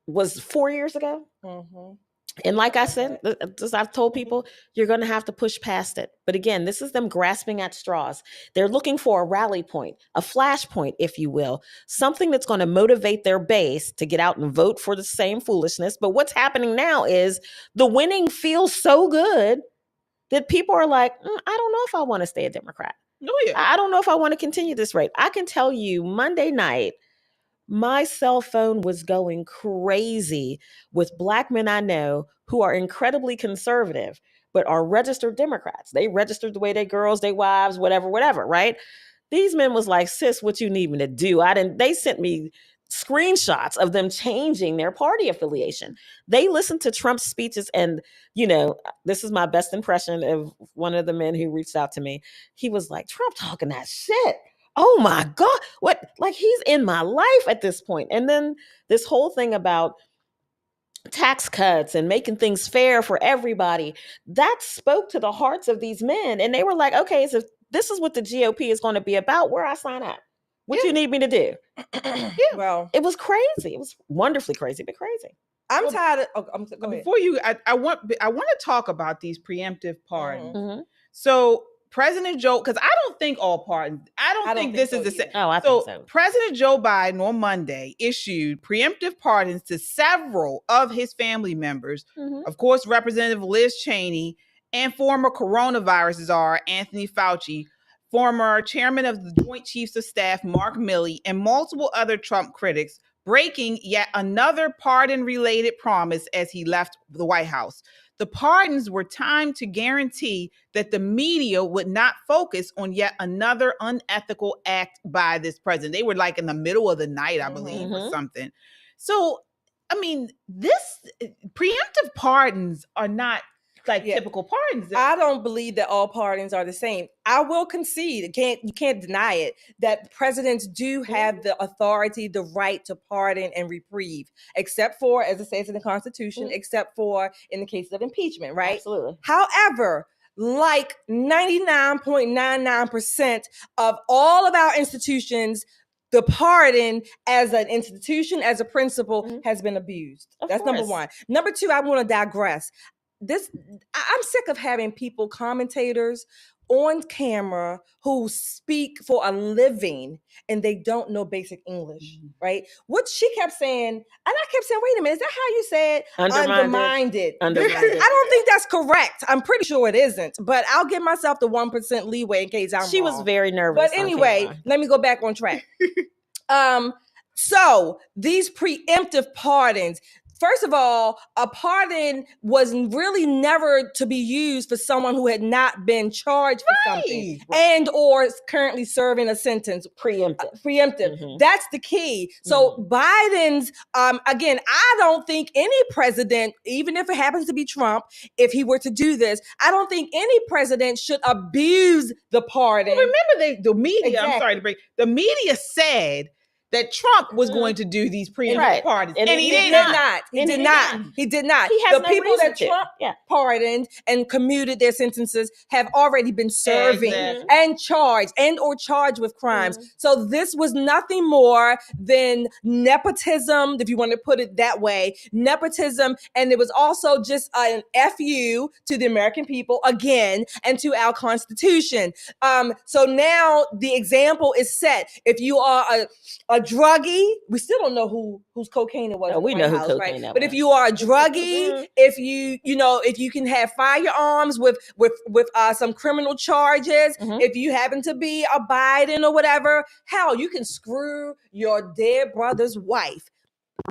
S4: was 4 years ago. Mm-hmm. And like I said, as I've told people, you're going to have to push past it. But again, this is them grasping at straws. They're looking for a rally point, a flashpoint, if you will, something that's going to motivate their base to get out and vote for the same foolishness. But what's happening now is the winning feels so good that people are like, I don't know if I want to stay a Democrat.
S2: No, yeah.
S4: I don't know if I want to continue this rate. I can tell you Monday night, my cell phone was going crazy with Black men I know who are incredibly conservative, but are registered Democrats. They registered the way they girls, they wives, whatever, right? These men was like, sis, what you need me to do? They sent me screenshots of them changing their party affiliation. They listened to Trump's speeches, and this is my best impression of one of the men who reached out to me. He was like, Trump talking that shit. Oh my God, what? Like, he's in my life at this point. And then this whole thing about tax cuts and making things fair for everybody, that spoke to the hearts of these men. And they were like, okay, so this is what the GOP is going to be about, where I sign up. What you need me to do?
S3: Well,
S4: it was crazy. It was wonderfully crazy, but crazy.
S3: I'm tired of, go ahead.
S2: Before I want to talk about these preemptive pardons.
S4: Mm-hmm.
S2: So President Joe, because I don't think all pardons, I don't think this is the same.
S4: Oh, I think so.
S2: President Joe Biden on Monday issued preemptive pardons to several of his family members.
S4: Mm-hmm.
S2: Of course, Representative Liz Cheney and former coronavirus czar Anthony Fauci, former chairman of the Joint Chiefs of Staff Mark Milley, and multiple other Trump critics, breaking yet another pardon-related promise as he left the White House. The pardons were timed to guarantee that the media would not focus on yet another unethical act by this president. They were like in the middle of the night, I believe, or something. So, I mean, this preemptive pardons are not like typical pardons.
S3: I don't believe that all pardons are the same. I will concede, you can't deny it, that presidents do have the authority, the right to pardon and reprieve, except for, as it says in the Constitution, except for in the case of impeachment, right?
S4: Absolutely.
S3: However, like 99.99% of all of our institutions, the pardon as an institution, as a principle, has been abused. That's number one. Number two, I want to digress. I'm sick of having people, commentators on camera who speak for a living and they don't know basic English, right? What she kept saying, and I kept saying, wait a minute, is that how you said undermined it? I don't think that's correct. I'm pretty sure it isn't, but I'll give myself the 1% leeway in case I'm wrong.
S4: She was very nervous.
S3: But anyway, let me go back on track. So these preemptive pardons, first of all, a pardon was really never to be used for someone who had not been charged for something and or is currently serving a sentence.
S4: Preemptive.
S3: Preemptive. That's the key. So Biden's, again, I don't think any president, even if it happens to be Trump, if he were to do this, I don't think any president should abuse the pardon.
S2: Well, remember the media, I'm sorry to break, the media said that Trump was going to do these preemptive pardons.
S3: And he did not. He did not. He has the people that Trump pardoned and commuted their sentences have already been serving and charged with crimes. So this was nothing more than nepotism, if you want to put it that way, nepotism. And it was also just an FU to the American people again and to our Constitution. So now the example is set. If you are a druggie, we still don't know whose cocaine it was.
S4: We know who cocaine that was.
S3: But if you are a druggie, if you can have firearms with some criminal charges, if you happen to be a Biden or whatever, hell, you can screw your dead brother's wife.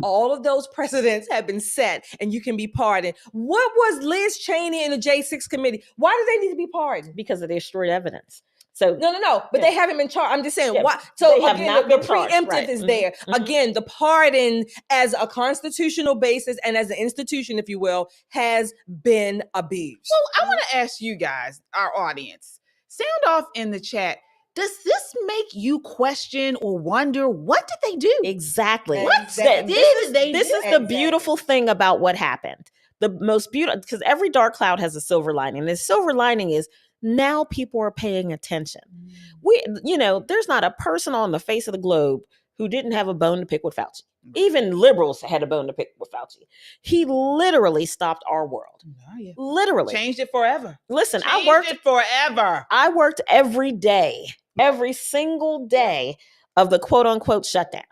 S3: All of those precedents have been set and you can be pardoned. What was Liz Cheney and the J6 committee? Why do they need to be pardoned?
S4: Because they destroyed evidence. So
S3: no. But they haven't been charged. I'm just saying why. So again, the preemptive is there. Again, the pardon as a constitutional basis and as an institution, if you will, has been abused.
S2: So I want to ask you guys, our audience, sound off in the chat. Does this make you question or wonder what did they do?
S4: Exactly.
S2: What
S4: did they do?
S2: This
S4: is the beautiful thing about what happened. The most beautiful, because every dark cloud has a silver lining. And the silver lining is now people are paying attention. There's not a person on the face of the globe who didn't have a bone to pick with Fauci. Even liberals had a bone to pick with Fauci. He literally stopped our world. Literally.
S2: Changed it forever.
S4: Listen,
S2: I worked it forever.
S4: I worked every day, every single day of the quote unquote shutdown.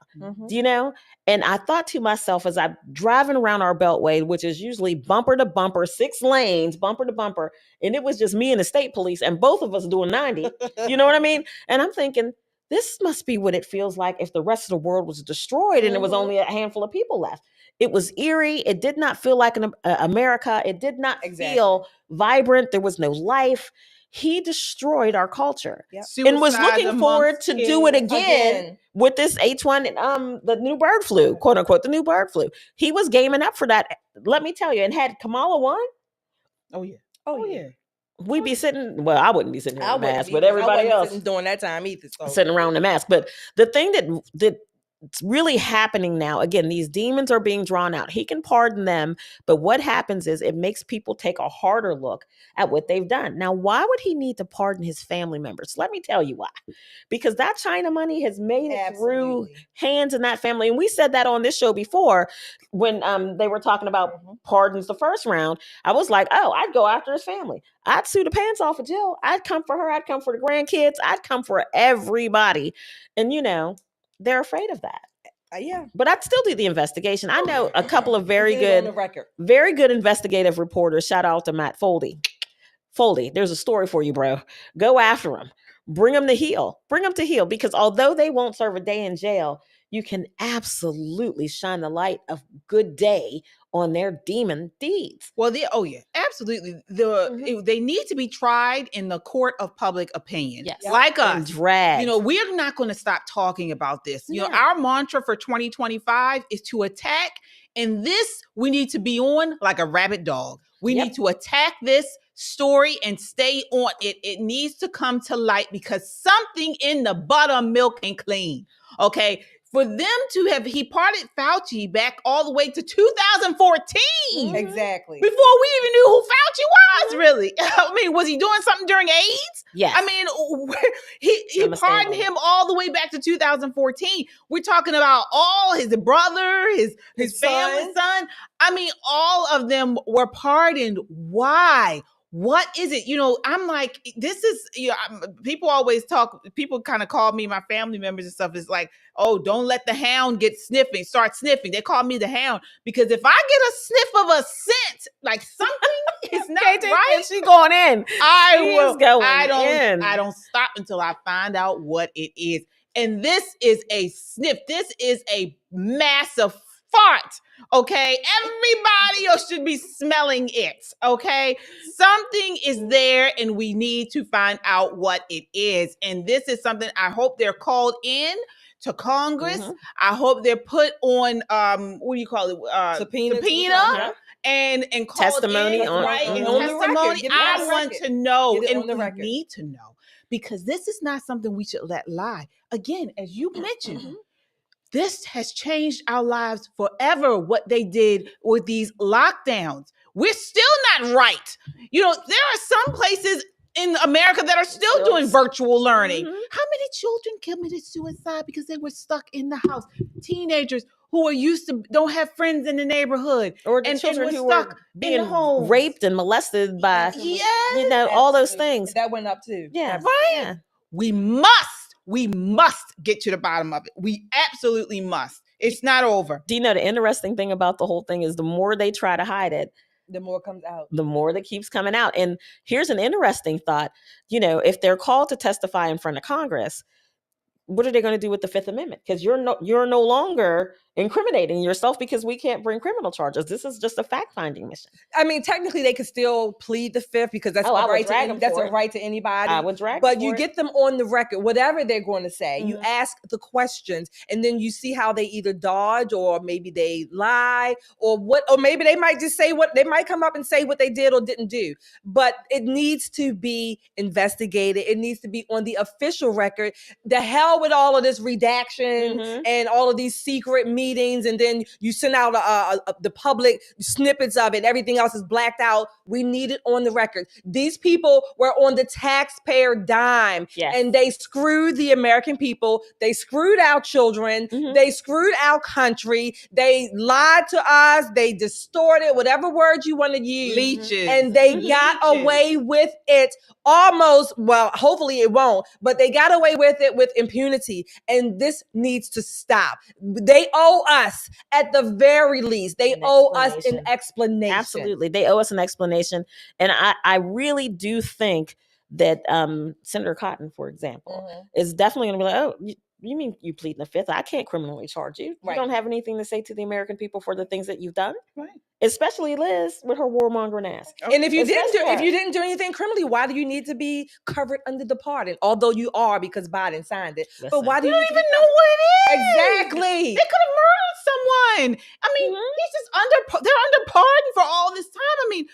S4: And I thought to myself as I'm driving around our beltway, which is usually bumper to bumper, 6 lanes, bumper to bumper. And it was just me and the state police and both of us doing 90. You know what I mean? And I'm thinking, this must be what it feels like if the rest of the world was destroyed and there was only a handful of people left. It was eerie. It did not feel like America. It did not feel vibrant. There was no life. He destroyed our culture and was looking forward to do it again with this H1, the new bird flu, quote unquote, the new bird flu. He was gaming up for that. Let me tell you, and had Kamala won.
S2: Oh yeah.
S4: We'd be sitting, well, I wouldn't be sitting here in a mask, but everybody else
S3: during that time either.
S4: Sitting around the mask. But the thing that's really happening now, again, these demons are being drawn out. He can pardon them, but what happens is it makes people take a harder look at what they've done. Now, why would he need to pardon his family members? Let me tell you why. Because that China money has made it through hands in that family. And we said that on this show before when they were talking about pardons the first round. I was like, oh, I'd go after his family. I'd sue the pants off of Jill. I'd come for her. I'd come for the grandkids. I'd come for everybody. And they're afraid of that. But I'd still do the investigation. I know a couple of very good investigative reporters. Shout out to Matt Foldy. There's a story for you, bro. Go after him. Bring him to heel. Because although they won't serve a day in jail, you can absolutely shine the light of good day on their demon deeds.
S2: Well, absolutely. They need to be tried in the court of public opinion.
S4: Yes.
S2: Like us.
S4: And dragged.
S2: We're not going to stop talking about this. Our mantra for 2025 is to attack, and this we need to be on like a rabid dog. We need to attack this story and stay on it. It needs to come to light because something in the buttermilk ain't clean. Okay. For them to have, he pardoned Fauci back all the way to 2014.
S3: Exactly.
S2: Before we even knew who Fauci was, really. I mean, was he doing something during AIDS?
S4: Yes.
S2: I mean, he pardoned him all the way back to 2014. We're talking about all his brother, his family, son. I mean, all of them were pardoned. Why? What is it? I'm like, this is, people always talk, people kind of call me, my family members and stuff, is like, oh, don't let the hound start sniffing. They call me the hound because if I get a sniff of a scent, like something is not right.
S4: She going in.
S2: I don't stop until I find out what it is. And this is a sniff. This is a massive fart. Okay, everybody else should be smelling it. Okay, something is there and we need to find out what it is. And this is something I hope they're called in to Congress. I hope they're put on what do you call it? Subpoena. And call
S4: testimony
S2: in,
S4: on
S2: testimony. I want to know, and we need to know because this is not something we should let lie. Again, as you mentioned. This has changed our lives forever, what they did with these lockdowns. We're still not right. There are some places in America that are still doing virtual learning. How many children committed suicide because they were stuck in the house? Teenagers who are used to don't have friends in the neighborhood.
S4: Or the children who were being raped and molested by, all those things.
S3: That went up too.
S4: Yeah.
S2: Right? Yeah. We must We must get to the bottom of it. We absolutely must. It's not over.
S4: Do you know the interesting thing about the whole thing is the more they try to hide it,
S3: the more comes out.
S4: The more that keeps coming out. And here's an interesting thought. You know, if they're called to testify in front of Congress, what are they going to do with the Fifth Amendment? Because you're no longer incriminating yourself because we can't bring criminal charges. This is just a fact-finding mission.
S3: I mean, technically, they could still plead the Fifth because that's a right to anybody.
S4: I would drag
S3: but you get them on the record, whatever they're going to say.
S4: Mm-hmm.
S3: You ask the questions, and then you see how they either dodge, or maybe they lie, or maybe they might just say what they might come up and say what they did or didn't do. But it needs to be investigated. It needs to be on the official record. The hell with all of this redaction and all of these secret meetings, and then you send out the public snippets of it. Everything else is blacked out. We need it on the record. These people were on the taxpayer dime, and they screwed the American people. They screwed our children. They screwed our country. They lied to us. They distorted, whatever word you want to use.
S2: Leeches.
S3: And they got away with it almost, well, hopefully it won't, but they got away with it with impunity. And this needs to stop. They owe us, at the very least, they owe us an explanation.
S4: Absolutely. They owe us an explanation. And I really do think that Senator Cotton, for example, is definitely going to be like, oh, you mean you plead in the Fifth? I can't criminally charge you. You don't have anything to say to the American people for the things that you've done.
S2: Right.
S4: Especially Liz with her warmongering ass.
S3: And if you didn't do anything criminally, why do you need to be covered under the pardon? Although you are, because Biden signed it. But why do you
S2: don't even know what it is?
S3: Exactly.
S2: They could have murdered someone. I mean, he's just they're under pardon for all this time. I mean,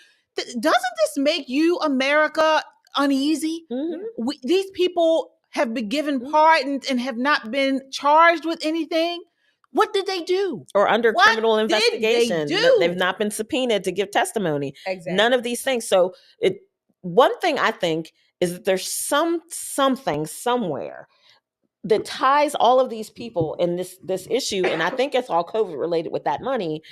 S2: doesn't this make you, America, uneasy? These people have been given pardons and have not been charged with anything. What did they do?
S4: Or under criminal investigation.
S2: Did they do?
S4: They've not been subpoenaed to give testimony.
S3: Exactly.
S4: None of these things. So one thing I think is that there's something somewhere that ties all of these people in this issue, and I think it's all COVID related with that money.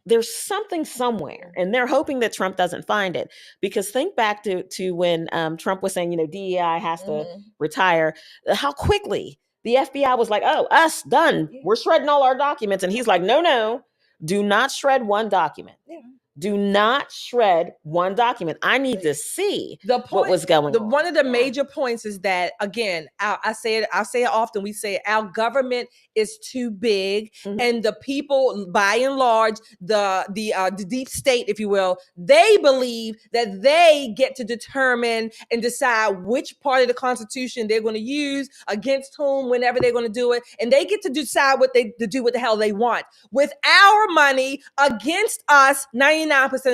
S4: There's something somewhere, and they're hoping that Trump doesn't find it. Because think back to when Trump was saying, DEI has to retire, how quickly the FBI was like, oh, us, done. We're shredding all our documents. And he's like, no, do not shred one document. Do not shred one document. I need to see what was going on.
S3: One of the major points is that, again, I say it often. We say our government is too big, and the people, by and large, the deep state, if you will, they believe that they get to determine and decide which part of the Constitution they're going to use, against whom, whenever they're going to do it, and they get to decide to do what the hell they want with our money against us 99%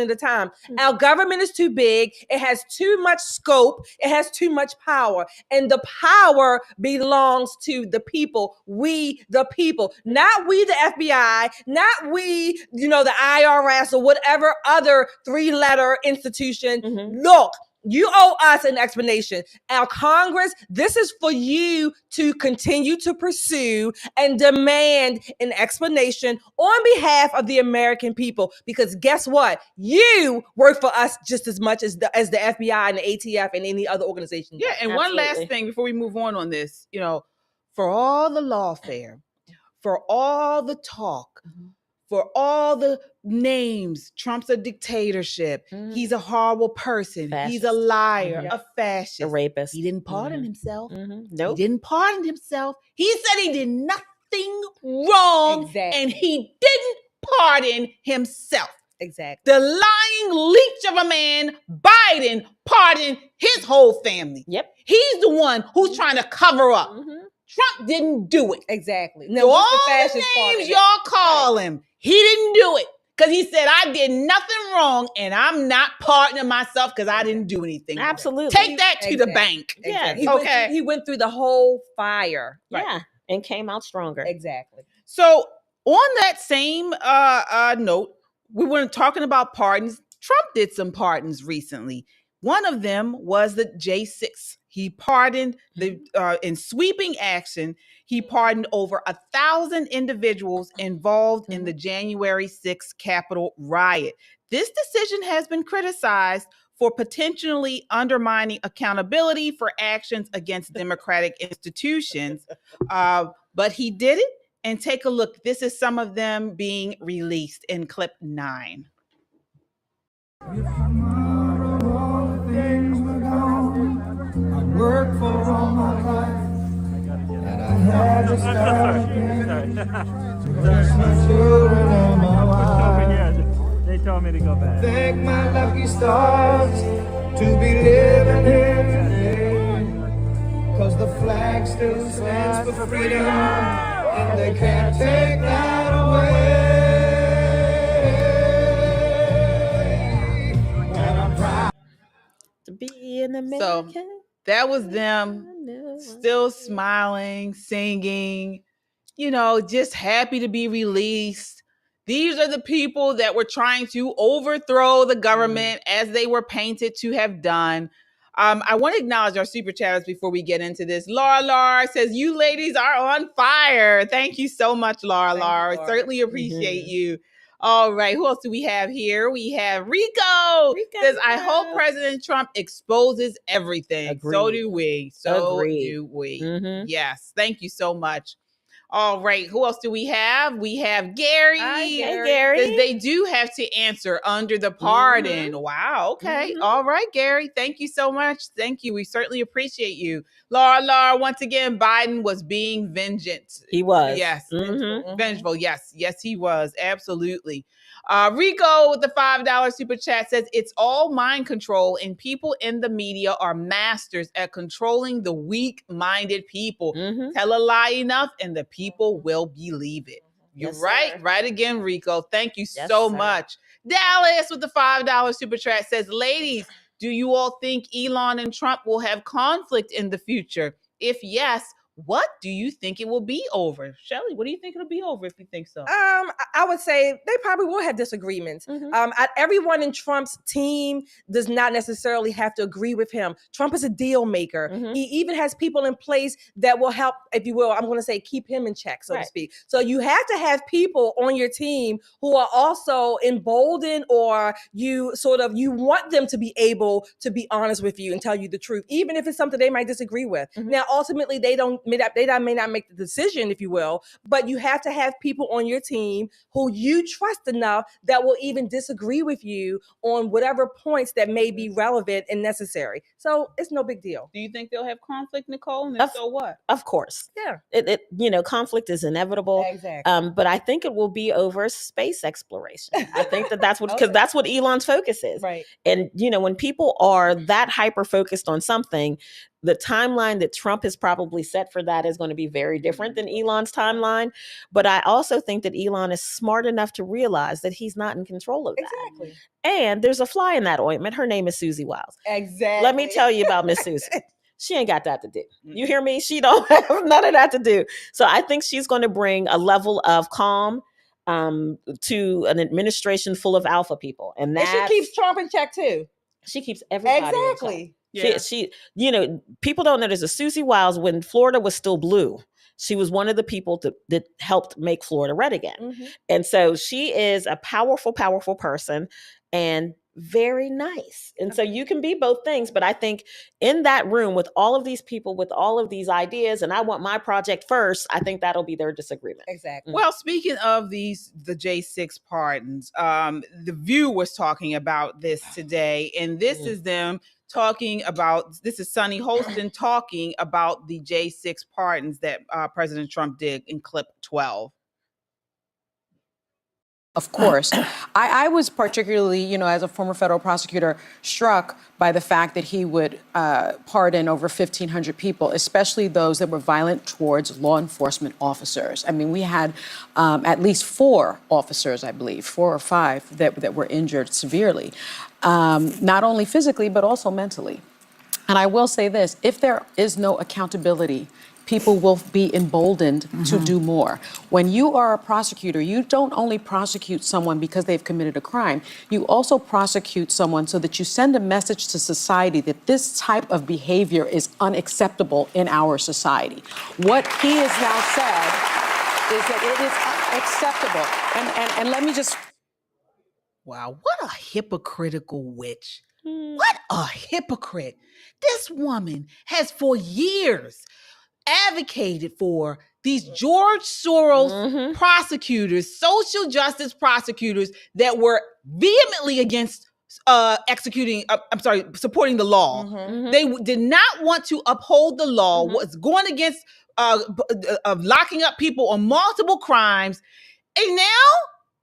S3: of the time. Our government is too big. It has too much scope. It has too much power. And the power belongs to the people. We, the people. Not we, the FBI. Not we, the IRS or whatever other three-letter institution. Look, you owe us an explanation. Our Congress, this is for you to continue to pursue and demand an explanation on behalf of the American people. Because guess what? You work for us just as much as the FBI and the ATF and any other organization.
S2: Yeah, and one last thing before we move on this, for all the lawfare, for all the talk, for all the names, Trump's a dictatorship. He's a horrible person.
S4: Fascist.
S2: He's a liar, a fascist,
S4: a rapist.
S2: He didn't pardon himself.
S4: Nope.
S2: He didn't pardon himself. He said he did nothing wrong, and he didn't pardon himself.
S3: Exactly.
S2: The lying leech of a man, Biden, pardoned his whole family.
S4: Yep.
S2: He's the one who's trying to cover up. Trump didn't do it.
S3: Exactly.
S2: So all the names y'all call him, he didn't do it. Because he said, I did nothing wrong, and I'm not pardoning myself because I didn't do anything wrong.
S4: Absolutely.
S2: Take that to the bank.
S4: Yeah.
S3: He went through the whole fire.
S4: Yeah. And came out stronger.
S3: Exactly.
S2: So on that same note, we were talking about pardons. Trump did some pardons recently. One of them was the J6. He pardoned in sweeping action. He pardoned over 1,000 individuals involved in the January 6th Capitol riot. This decision has been criticized for potentially undermining accountability for actions against democratic institutions. But he did it. And take a look. This is some of them being released in clip 9.
S19: I worked for all my life, and I had to start again. To bless my children and my wife.
S20: They told me to go back.
S19: Thank my lucky stars to be living here today. 'Cause the flag still stands for freedom, and they can't take that away. And I'm proud
S4: to be an American.
S2: So that was them still smiling, singing, just happy to be released. These are the people that were trying to overthrow the government as they were painted to have done. I want to acknowledge our super chatters before we get into this. Laura says, you ladies are on fire. Thank you so much, Laura. Certainly appreciate you. All right. Who else do we have here? We have Rico. Says, I hope President Trump exposes everything.
S4: Agreed.
S2: So do we. Do we.
S4: Mm-hmm.
S2: Yes. Thank you so much. All right. Who else do we have? We have Gary.
S4: Hi, Gary.
S2: Says they do have to answer under the pardon. Mm-hmm. Wow. Okay. Mm-hmm. All right, Gary. Thank you so much. Thank you. We certainly appreciate you. Laura, once again, Biden was being vengeful.
S4: He was.
S2: Yes.
S4: Mm-hmm.
S2: Vengeful. Yes. Yes, he was. Absolutely. Rico with the $5 super chat says it's all mind control and people in the media are masters at controlling the weak-minded people.
S4: Mm-hmm.
S2: Tell a lie enough and the people will believe it. You're right. Sir. Right again, Rico. Thank you so much. Dallas with the $5 super chat says, ladies, do you all think Elon and Trump will have conflict in the future? If yes, what do you think it will be over? Shelly, what do you think it'll be over if you think so?
S3: I would say they probably will have disagreements.
S2: Mm-hmm.
S3: Everyone in Trump's team does not necessarily have to agree with him. Trump is a deal maker.
S4: Mm-hmm.
S3: He even has people in place that will help, if you will, I'm going to say keep him in check, so to speak. So you have to have people on your team who are also emboldened, or you want them to be able to be honest with you and tell you the truth, even if it's something they might disagree with.
S2: Mm-hmm.
S3: Now, ultimately, they may not make the decision, if you will, but you have to have people on your team who you trust enough that will even disagree with you on whatever points that may be relevant and necessary. So it's no big deal.
S2: Do you think they'll have conflict, Nicole? And if so, what?
S4: Of course.
S3: Yeah.
S4: Conflict is inevitable.
S3: Exactly.
S4: But I think it will be over space exploration. I think that's what, because that's what Elon's focus is.
S3: Right.
S4: And, when people are that hyper focused on something, the timeline that Trump has probably set for that is going to be very different than Elon's timeline. But I also think that Elon is smart enough to realize that he's not in control of that.
S3: Exactly.
S4: And there's a fly in that ointment. Her name is Susie Wiles.
S3: Exactly.
S4: Let me tell you about Miss Susie. She ain't got that to do. You hear me? She don't have none of that to do. So I think she's going to bring a level of calm to an administration full of alpha people. And
S3: she keeps Trump in check too.
S4: She keeps everybody in check.
S3: Exactly.
S4: Yeah. She, people don't know there's a Susie Wiles when Florida was still blue. She was one of the people that helped make Florida red again.
S3: Mm-hmm.
S4: And so she is a powerful, powerful person and very nice. And so you can be both things. But I think in that room with all of these people, with all of these ideas, and I want my project first, I think that'll be their disagreement.
S3: Exactly.
S2: Well, speaking of the J6 pardons, The View was talking about this today, and this is them talking about, this is Sonny Hostin talking about the J6 pardons that President Trump did in clip 12.
S21: Of course. I was particularly, as a former federal prosecutor, struck by the fact that he would pardon over 1,500 people, especially those that were violent towards law enforcement officers. I mean, we had at least 4 officers, I believe, 4 or 5 that were injured severely, not only physically, but also mentally. And I will say this, if there is no accountability, people will be emboldened to do more. When you are a prosecutor, you don't only prosecute someone because they've committed a crime, you also prosecute someone so that you send a message to society that this type of behavior is unacceptable in our society. What he has now said is that it is unacceptable. And let me just...
S2: Wow, what a hypocritical witch. What a hypocrite. This woman has for years advocated for these George Soros prosecutors, social justice prosecutors that were vehemently against supporting the law. They did not want to uphold the law, was going against locking up people on multiple crimes. And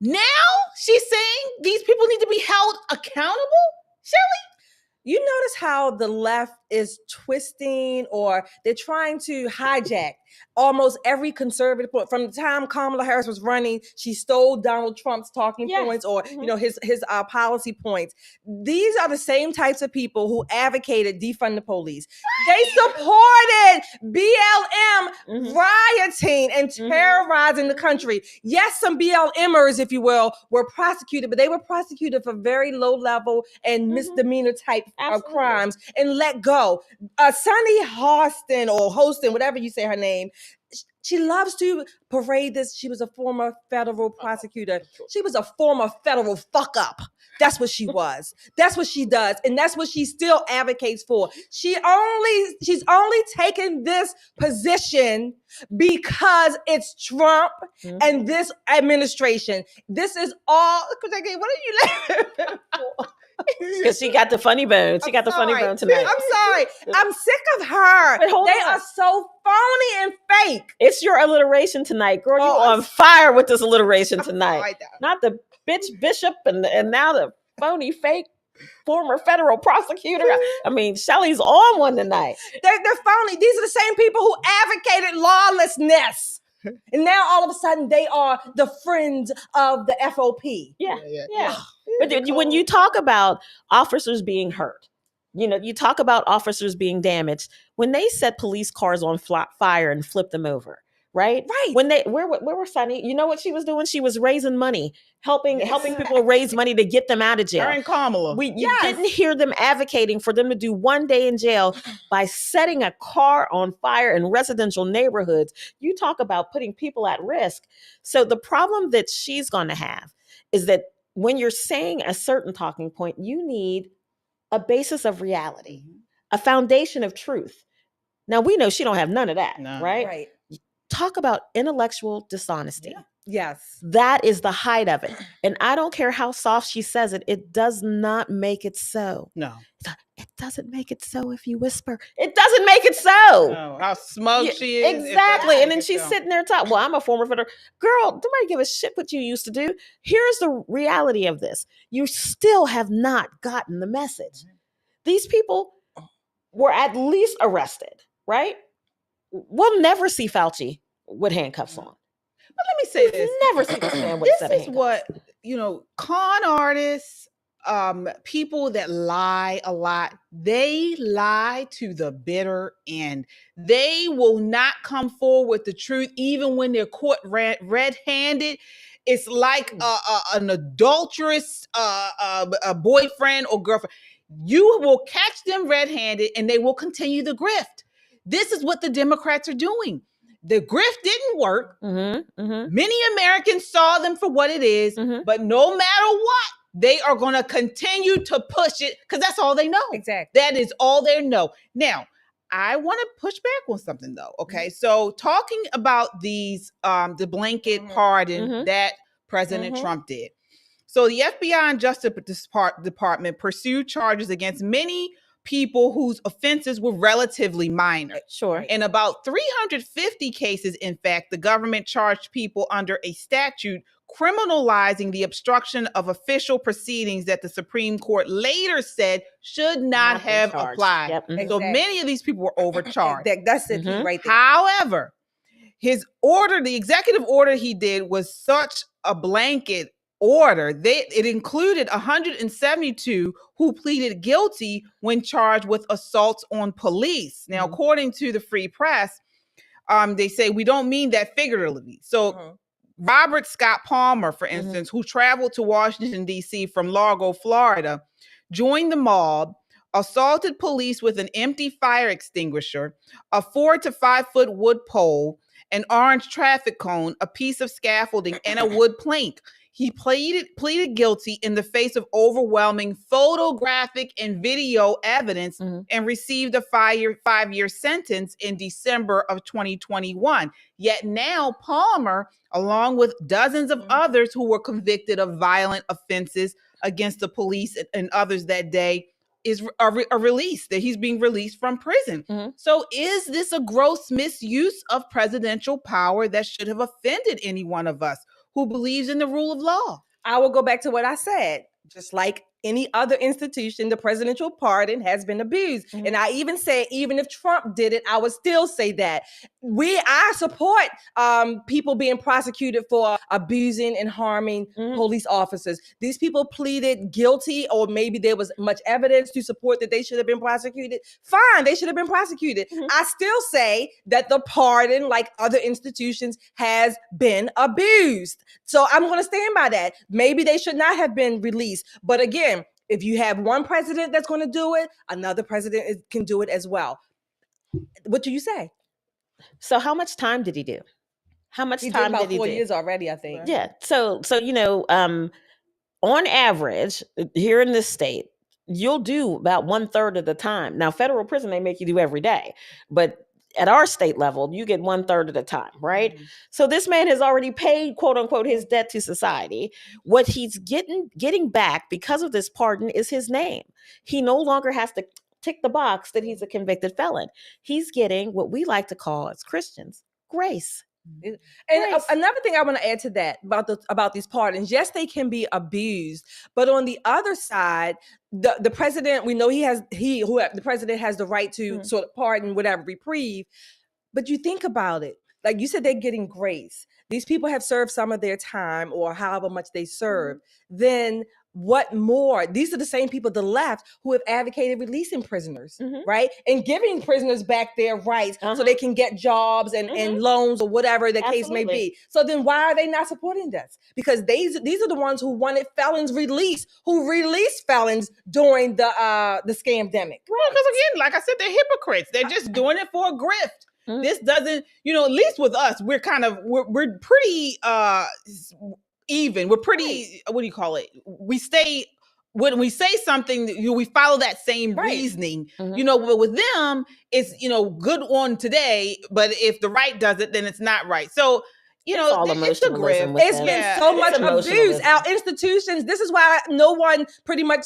S2: now she's saying these people need to be held accountable? Shelley?
S3: You notice how the left is twisting, or they're trying to hijack almost every conservative point. From the time Kamala Harris was running, she stole Donald Trump's talking points, or his policy points. These are the same types of people who advocated defund the police. They supported BLM rioting and terrorizing the country. Yes, some BLMers, if you will, were prosecuted, but they were prosecuted for very low level and misdemeanor type of crimes and let go. Sunny Hostin, or Hostin, whatever you say her name, she loves to parade this. She was a former federal prosecutor. She was a former federal fuck up. That's what she was. That's what she does. And that's what she still advocates for. She's only taken this position because it's Trump and this administration. This is all. What are you laughing for?
S4: Because she got the funny bone. She got the funny bone tonight.
S3: I'm sorry. I'm sick of her. They are so phony and fake.
S4: It's your alliteration tonight. Girl, you on fire with this alliteration tonight. Not the bitch bishop and now the phony fake former federal prosecutor. I mean, Shelley's on one tonight.
S3: They're phony. These are the same people who advocated lawlessness. And now all of a sudden they are the friends of the FOP.
S4: Yeah. But when you talk about officers being hurt, you talk about officers being damaged, when they set police cars on fire and flip them over, right? Right. When where was Sunny? You know what she was doing? She was raising money, helping people raise money to get them out of jail.
S2: Her and Kamala.
S4: You didn't hear them advocating for them to do one day in jail by setting a car on fire in residential neighborhoods. You talk about putting people at risk. So the problem that she's going to have is that when you're saying a certain talking point, you need a basis of reality, a foundation of truth. Now, we know she don't have none of that, right? Talk about intellectual dishonesty.
S3: Yes.
S4: That is the height of it. And I don't care how soft she says it, it does not make it so.
S2: No.
S4: It doesn't make it so if you whisper. It doesn't make it so.
S2: No, how smug she is.
S4: Exactly. And then she's sitting there talking, well, I'm a former federal. Girl, nobody give a shit what you used to do. Here's the reality of this. You still have not gotten the message. These people were at least arrested, right? We'll never see Fauci with handcuffs on.
S2: But let me say this.
S4: Never see this man with a set of handcuffs.
S2: This is what, con artists, people that lie a lot, they lie to the bitter end. They will not come forward with the truth, even when they're caught red-handed. It's like an adulterous a boyfriend or girlfriend. You will catch them red-handed and they will continue the grift. This is what the Democrats are doing. The grift didn't work. Many Americans saw them for what it is, but no matter what, they are going to continue to push it because that's all they know.
S3: Exactly.
S2: That is all they know. Now, I want to push back on something though. Okay. So talking about these, the blanket pardon that President Trump did. So the FBI and Justice Department pursued charges against many people whose offenses were relatively minor.
S4: Sure.
S2: In about 350 cases, in fact, the government charged people under a statute criminalizing the obstruction of official proceedings that the Supreme Court later said should not have applied.
S4: Yep.
S2: So many of these people were overcharged.
S3: That's it right there.
S2: However, his order, the executive order he did was such a blanket order. It included 172 who pleaded guilty when charged with assaults on police. Now, according to the Free Press, they say we don't mean that figuratively. So Robert Scott Palmer, for instance, who traveled to Washington, D.C. from Largo, Florida, joined the mob, assaulted police with an empty fire extinguisher, a 4 to 5 foot wood pole, an orange traffic cone, a piece of scaffolding, and a wood plank. he pleaded guilty in the face of overwhelming photographic and video evidence and received a five-year sentence in December of 2021. Yet now Palmer, along with dozens of others who were convicted of violent offenses against the police and others that day, are released, that he's being released from prison. So is this a gross misuse of presidential power that should have offended any one of us who believes in the rule of law?
S3: I will go back to what I said. Just like any other institution, the presidential pardon has been abused. And I even said, even if Trump did it, I would still say that. I support people being prosecuted for abusing and harming police officers. These people pleaded guilty, or maybe there was much evidence to support that they should have been prosecuted. Fine, they should have been prosecuted. I still say that the pardon, like other institutions, has been abused. So I'm going to stand by that. Maybe they should not have been released. But again, if you have one president that's going to do it, another president can do it as well. What do you say?
S4: So how much time did he do? How much
S3: He
S4: time
S3: did about
S4: did he
S3: 4
S4: do?
S3: years already, I think.
S4: Yeah. So on average, here in this state, you'll do about 1/3 of the time. Now, federal prison, they make you do every day, but at our state level, you get 1/3 of the time, right? So this man has already paid, quote unquote, his debt to society. What he's getting back because of this pardon is his name. He no longer has to tick the box that he's a convicted felon. He's getting what we like to call as Christians, grace.
S3: And another thing I want to add to that about these pardons, yes, they can be abused, but on the other side, the president, we know the president has the right to sort of pardon, whatever, reprieve. But you think about it, like you said, they're getting grace. These people have served some of their time or however much they serve. Then what more? These are the same people, the left, who have advocated releasing prisoners, right? And giving prisoners back their rights so they can get jobs and loans or whatever the case may be. So then why are they not supporting this? Because these are the ones who wanted felons released, who released felons during the scamdemic.
S2: Well, because again, like I said, they're hypocrites. They're just doing it for a grift. This doesn't, at least with us, we're we're pretty even. We're pretty, what do you call it? We stay, when we say something, we follow that same reasoning, but with them, it's, good on today, but if the right does it, then it's not right. So, it's a grift.
S3: It's been so much abuse. Our institutions, this is why no one pretty much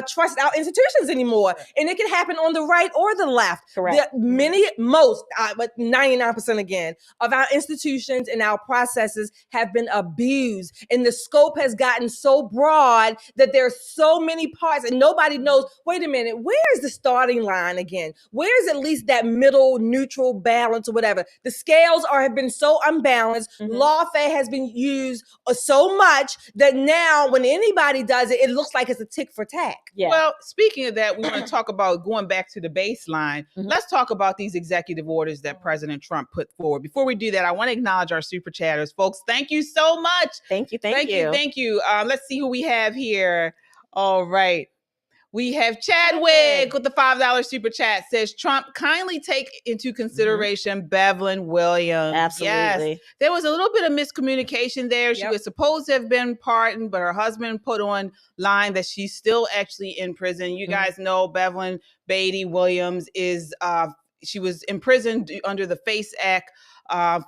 S3: trusts our institutions anymore. And it can happen on the right or the left.
S4: Correct.
S3: But 99% again, of our institutions and our processes have been abused. And the scope has gotten so broad that there's so many parts and nobody knows, wait a minute, where is the starting line again? Where is at least that middle neutral balance or whatever? The scales have been so unbalanced. Lawfare has been used so much that now when anybody does it, it looks like it's a tick for tack.
S2: Well, speaking of that, we want to talk about going back to the baseline. Let's talk about these executive orders that President Trump put forward. Before we do that, I want to acknowledge our super chatters. Folks, thank you so much.
S4: Thank you.
S2: Thank you. Let's see who we have here. All right. We have Chadwick with the $5 super chat. Says, Trump, kindly take into consideration Bevelyn Williams.
S4: Absolutely.
S2: Yes. There was a little bit of miscommunication there. She was supposed to have been pardoned, but her husband put online that she's still actually in prison. You guys know Bevelyn Beatty Williams she was imprisoned under the FACE Act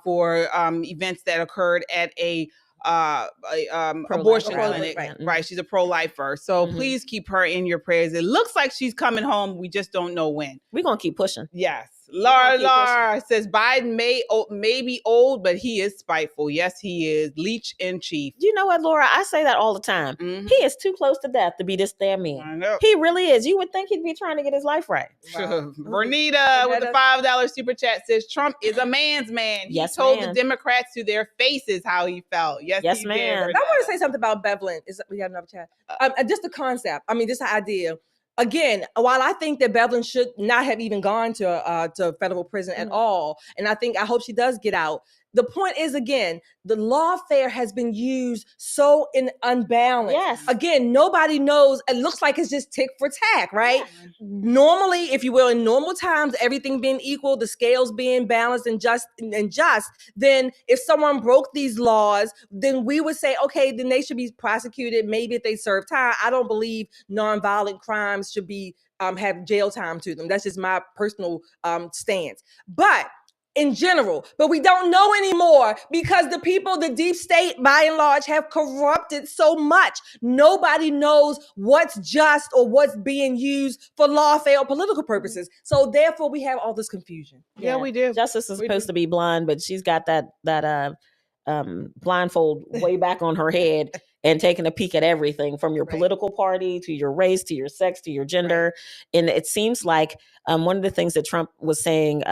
S2: for events that occurred at a abortion clinic. Right. She's a pro-lifer. So please keep her in your prayers. It looks like she's coming home. We just don't know when.
S4: We're going to keep pushing.
S2: Yes. Laura says Biden may be old, but he is spiteful. Yes, he is. Leech in chief.
S4: You know what, Laura? I say that all the time. He is too close to death to be this damn man.
S2: I know.
S4: He really is. You would think he'd be trying to get his life right.
S2: Wow. Vernita with the $5 super chat says Trump is a man's man. He told the Democrats to their faces how he felt. Yes, he
S4: ma'am.
S2: did.
S3: I want to say something about Bevelyn. We got another chat. Just the concept. This idea. Again, while I think that Bevelyn should not have even gone to federal prison at all, and I hope she does get out, the point is, again, the lawfare has been used so unbalanced.
S4: Yes.
S3: Again, nobody knows. It looks like it's just tick for tack, right? Yeah. Normally, if you will, in normal times, everything being equal, the scales being balanced and just, then if someone broke these laws, then we would say, okay, then they should be prosecuted. Maybe if they serve time. I don't believe nonviolent crimes should be have jail time to them. That's just my personal stance. But in general, but we don't know anymore because the people, the deep state, by and large, have corrupted so much. Nobody knows what's just or what's being used for lawfare or political purposes. So therefore, we have all this confusion.
S2: Yeah, we do.
S4: Justice is supposed to be blind, but she's got that blindfold way back on her head and taking a peek at everything from your political party to your race, to your sex, to your gender. And it seems like one of the things that Trump was saying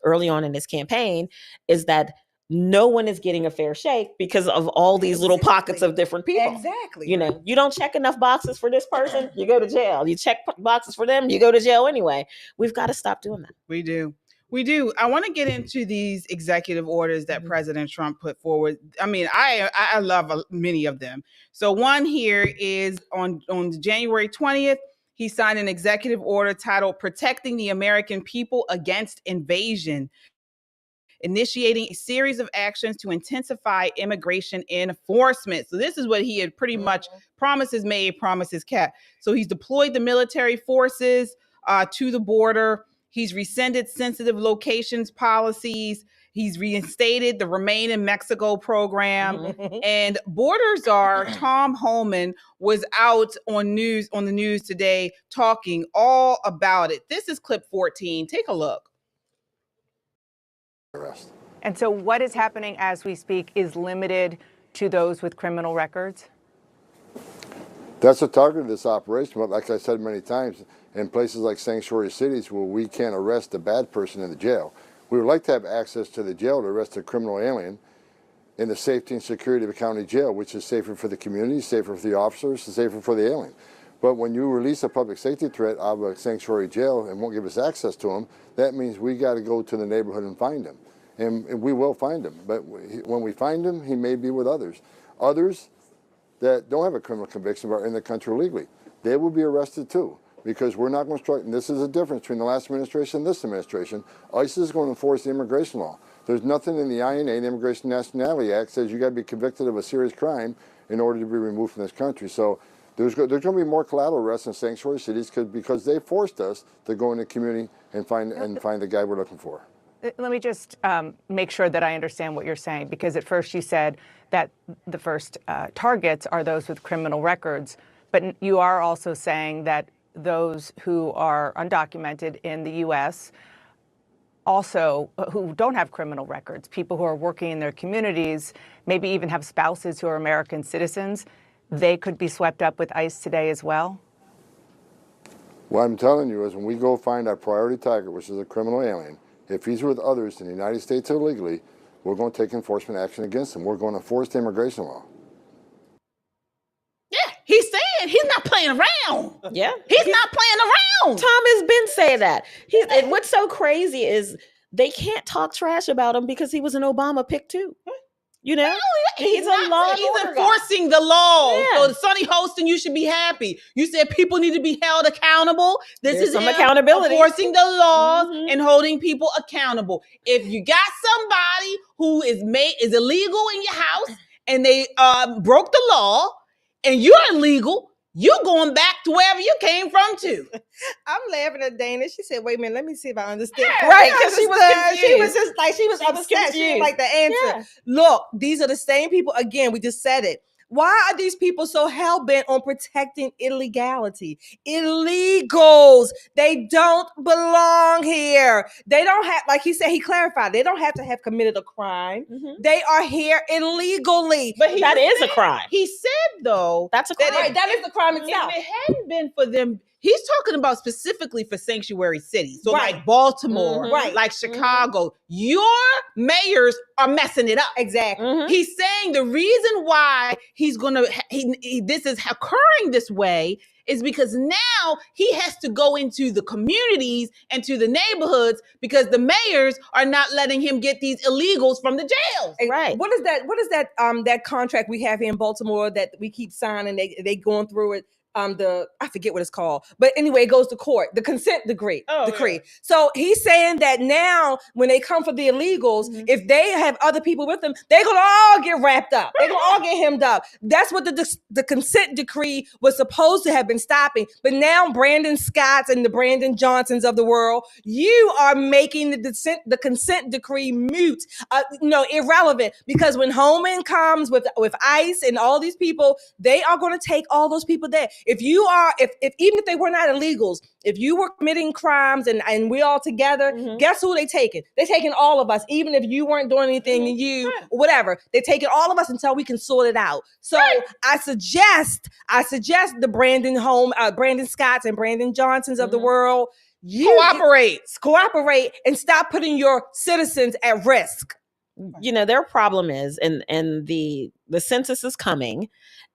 S4: early on in his campaign is that no one is getting a fair shake because of all these little pockets of different people.
S3: Exactly.
S4: You know, you don't check enough boxes for this person, you go to jail. You check boxes for them, you go to jail anyway. We've got to stop doing that.
S2: We do. We do. I want to get into these executive orders that President Trump put forward. I mean, I love many of them. So one here is on January 20th, he signed an executive order titled Protecting the American People Against Invasion, initiating a series of actions to intensify immigration enforcement. So this is what he had pretty much promises made, promises kept. So he's deployed the military forces to the border. He's rescinded sensitive locations policies. He's reinstated the Remain in Mexico program. And border czar Tom Homan was out on the news today talking all about it. This is clip 14. Take a look.
S20: And so what is happening as we speak is limited to those with criminal records?
S22: That's the target of this operation. But like I said many times, in places like sanctuary cities where we can't arrest a bad person in the jail, we would like to have access to the jail to arrest a criminal alien in the safety and security of a county jail, which is safer for the community, safer for the officers, and safer for the alien. But when you release a public safety threat out of a sanctuary jail and won't give us access to him, that means we got to go to the neighborhood and find him. And we will find him. But when we find him, he may be with others. Others that don't have a criminal conviction but are in the country illegally, they will be arrested too. Because we're not going to strike, and this is the difference between the last administration and this administration. ICE is going to enforce the immigration law. There's nothing in the INA, the Immigration Nationality Act, says you got to be convicted of a serious crime in order to be removed from this country. So there's going to be more collateral arrests in sanctuary cities because they forced us to go in the community and find the guy we're looking for.
S20: Let me just make sure that I understand what you're saying, because at first you said that the first targets are those with criminal records, but you are also saying that those who are undocumented in the U.S., also who don't have criminal records, people who are working in their communities, maybe even have spouses who are American citizens, they could be swept up with ICE today as well?
S22: What I'm telling you is when we go find our priority target, which is a criminal alien, if he's with others in the United States illegally, we're going to take enforcement action against him. We're going to enforce the immigration law.
S2: He's saying he's not playing around.
S4: Yeah.
S2: He's not playing around.
S4: Tom has been saying that. And what's so crazy is they can't talk trash about him because he was an Obama pick too. You know?
S2: He's enforcing the law. Yeah. So Sonny Hostin, you should be happy. You said people need to be held accountable. This is
S4: some accountability.
S2: Enforcing the laws and holding people accountable. If you got somebody who is illegal in your house and they broke the law, and you're illegal, you're going back to wherever you came from too.
S3: I'm laughing at Dana. She said, wait a minute, let me see if I understand.
S2: Yeah, right, because
S3: she was just like, she was upset. She didn't like the answer.
S4: Yeah.
S3: Look, these are the same people. Again, we just said it. Why are these people so hell-bent on protecting illegality? Illegals, they don't belong here. They don't have, like he said, he clarified, they don't have to have committed a crime. They are here illegally.
S4: But that is a crime.
S2: He said, though,
S4: that's a crime.
S3: That is the crime itself.
S2: If it hadn't been for them he's talking about specifically for sanctuary cities. So
S3: Right.
S2: like Baltimore,
S3: Right.
S2: like Chicago, your mayors are messing it up.
S3: Exactly.
S2: He's saying the reason why he's gonna this is occurring this way is because now he has to go into the communities and to the neighborhoods because the mayors are not letting him get these illegals from the jails.
S3: Right. What is that that contract we have here in Baltimore that we keep signing? They going through it. I forget what it's called, but anyway, it goes to court. The consent decree.
S2: Yeah.
S3: So he's saying that now, when they come for the illegals, if they have other people with them, they're gonna all get wrapped up. They're gonna all get hemmed up. That's what the consent decree was supposed to have been stopping. But now, Brandon Scotts and the Brandon Johnsons of the world, you are making the consent decree moot, irrelevant. Because when Homan comes with ICE and all these people, they are going to take all those people there. If you are, if even if they were not illegals, if you were committing crimes and we all together, guess who they taking? They taking all of us, even if you weren't doing anything to you, whatever. They taking all of us until we can sort it out. So I suggest the Brandon Scotts and Brandon Johnsons of the world, cooperate and stop putting your citizens at risk.
S4: Their problem is, and the census is coming.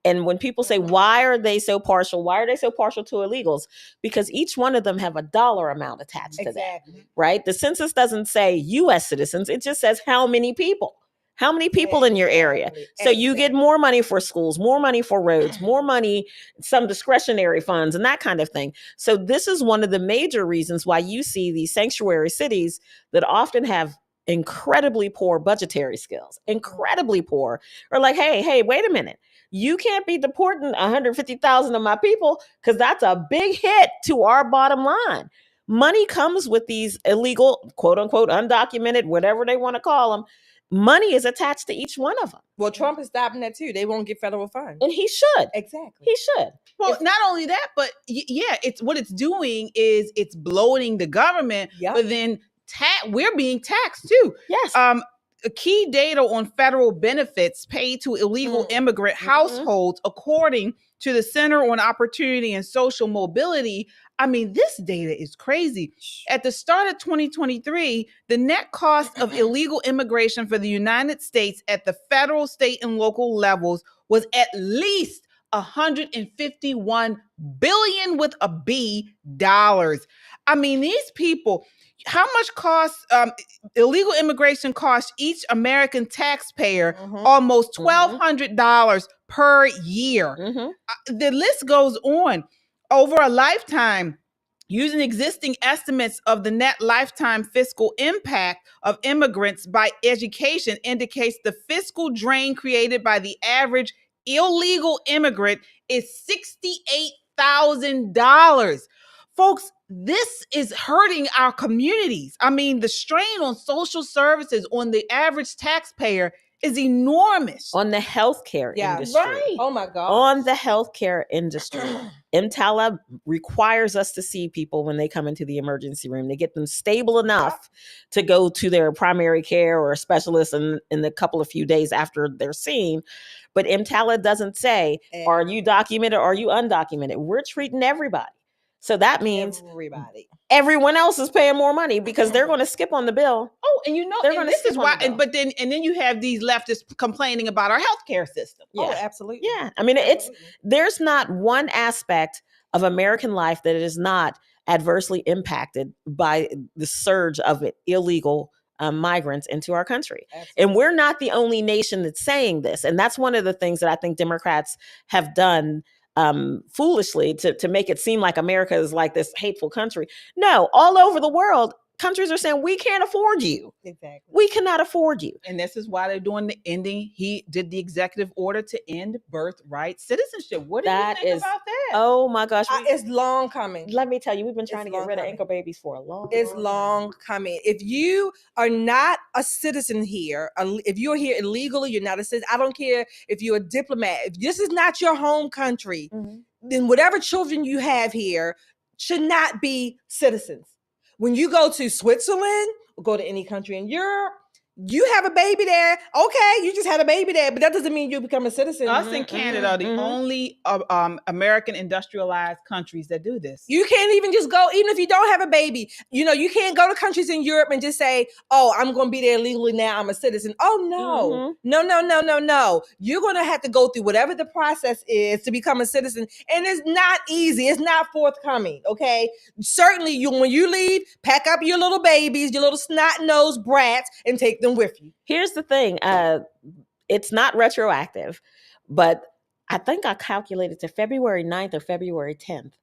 S4: And when people say, why are they so partial? Why are they so partial to illegals? Because each one of them have a dollar amount attached to that, right? The census doesn't say U.S. citizens. It just says how many people in your area. So you get more money for schools, more money for roads, more money, some discretionary funds and that kind of thing. So this is one of the major reasons why you see these sanctuary cities that often have incredibly poor budgetary skills, incredibly poor, are like, hey, wait a minute. You can't be deporting 150,000 of my people because that's a big hit to our bottom line. Money comes with these illegal, quote unquote, undocumented, whatever they want to call them. Money is attached to each one of them.
S3: Well, Trump is stopping that too. They won't get federal funds.
S4: And he should.
S3: Exactly.
S4: He should.
S2: Well, not only that, but it's what it's doing is it's bloating the government, but then we're being taxed too.
S4: Yes.
S2: Key data on federal benefits paid to illegal immigrant households, according to the Center on Opportunity and Social Mobility. I mean, this data is crazy. At the start of 2023, the net cost of illegal immigration for the United States at the federal, state, and local levels was at least $151 billion with a B dollars. I mean, these people, how much costs illegal immigration costs each American taxpayer? Almost $1,200 per year. The list goes on. Over a lifetime, using existing estimates of the net lifetime fiscal impact of immigrants by education indicates the fiscal drain created by the average illegal immigrant is $68,000. Folks, this is hurting our communities. I mean, the strain on social services on the average taxpayer is enormous.
S4: On the healthcare industry.
S2: Right.
S3: Oh my God.
S4: On the healthcare industry. EMTALA requires us to see people when they come into the emergency room to get them stable enough to go to their primary care or a specialist in the couple of few days after they're seen. But EMTALA doesn't say, are you documented or are you undocumented? We're treating everybody. So that means everyone else is paying more money because they're going to skip on the bill.
S2: Oh, and this is why. And then you have these leftists complaining about our healthcare system.
S4: Yeah.
S3: Oh, absolutely.
S4: Yeah, I mean, there's not one aspect of American life that is not adversely impacted by the surge of illegal migrants into our country. Absolutely. And we're not the only nation that's saying this. And that's one of the things that I think Democrats have done foolishly to make it seem like America is like this hateful country. No, all over the world, countries are saying, we can't afford you.
S3: Exactly.
S4: We cannot afford you.
S2: And this is why they're doing the ending. He did the executive order to end birthright citizenship. What do you think about that?
S4: Oh my gosh.
S3: It's long coming.
S4: Let me tell you, we've been trying to get rid of anchor babies for a long time.
S3: It's long coming. If you are not a citizen here, if you're here illegally, you're not a citizen. I don't care if you're a diplomat. If this is not your home country, then whatever children you have here should not be citizens. When you go to Switzerland or go to any country in Europe, You have a baby there. Okay, you just had a baby there, but that doesn't mean you become a citizen.
S2: Us and Canada are the only American industrialized countries that do this.
S3: You can't even just go, even if you don't have a baby. You can't go to countries in Europe and just say, oh, I'm going to be there legally now. I'm a citizen. Oh, no. No. You're going to have to go through whatever the process is to become a citizen. And it's not easy. It's not forthcoming, okay? Certainly, when you leave, pack up your little babies, your little snot-nosed brats, and take them with you.
S4: Here's the thing. It's not retroactive, but I think I calculated to February 9th or February 10th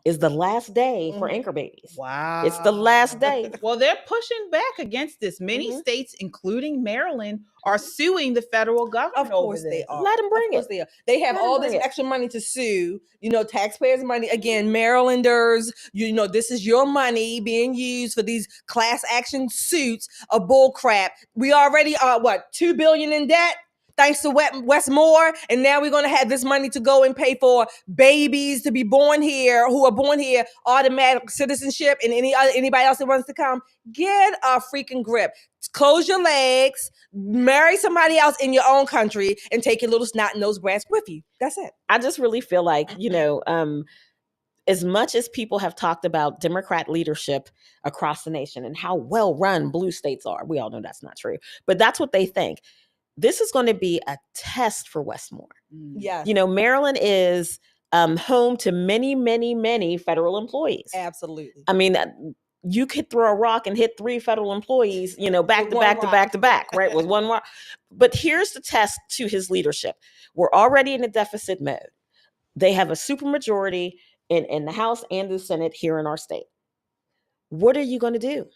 S4: is the last day for anchor babies.
S2: Wow.
S4: It's the last day.
S2: Well, they're pushing back against this. Many states, including Maryland, are suing the federal government.
S3: Of course they are.
S4: Let them bring it.
S3: They have all this extra money to sue, taxpayers' money. Again, Marylanders, this is your money being used for these class action suits of bull crap. We already are, $2 billion in debt? Thanks to Wes Moore, and now we're going to have this money to go and pay for babies to be born here, who are born here, automatic citizenship, and anybody else that wants to come. Get a freaking grip. Close your legs, marry somebody else in your own country, and take your little snot-nosed brats with you. That's it.
S4: I just really feel like, as much as people have talked about Democrat leadership across the nation and how well-run blue states are, we all know that's not true, but that's what they think. This is going to be a test for Wes Moore.
S3: Yes.
S4: Maryland is home to many, many, many federal employees.
S3: Absolutely.
S4: I mean, you could throw a rock and hit 3 federal employees, back to back, right? With one rock. But here's the test to his leadership. We're already in a deficit mode. They have a supermajority in the House and the Senate here in our state. What are you going to do?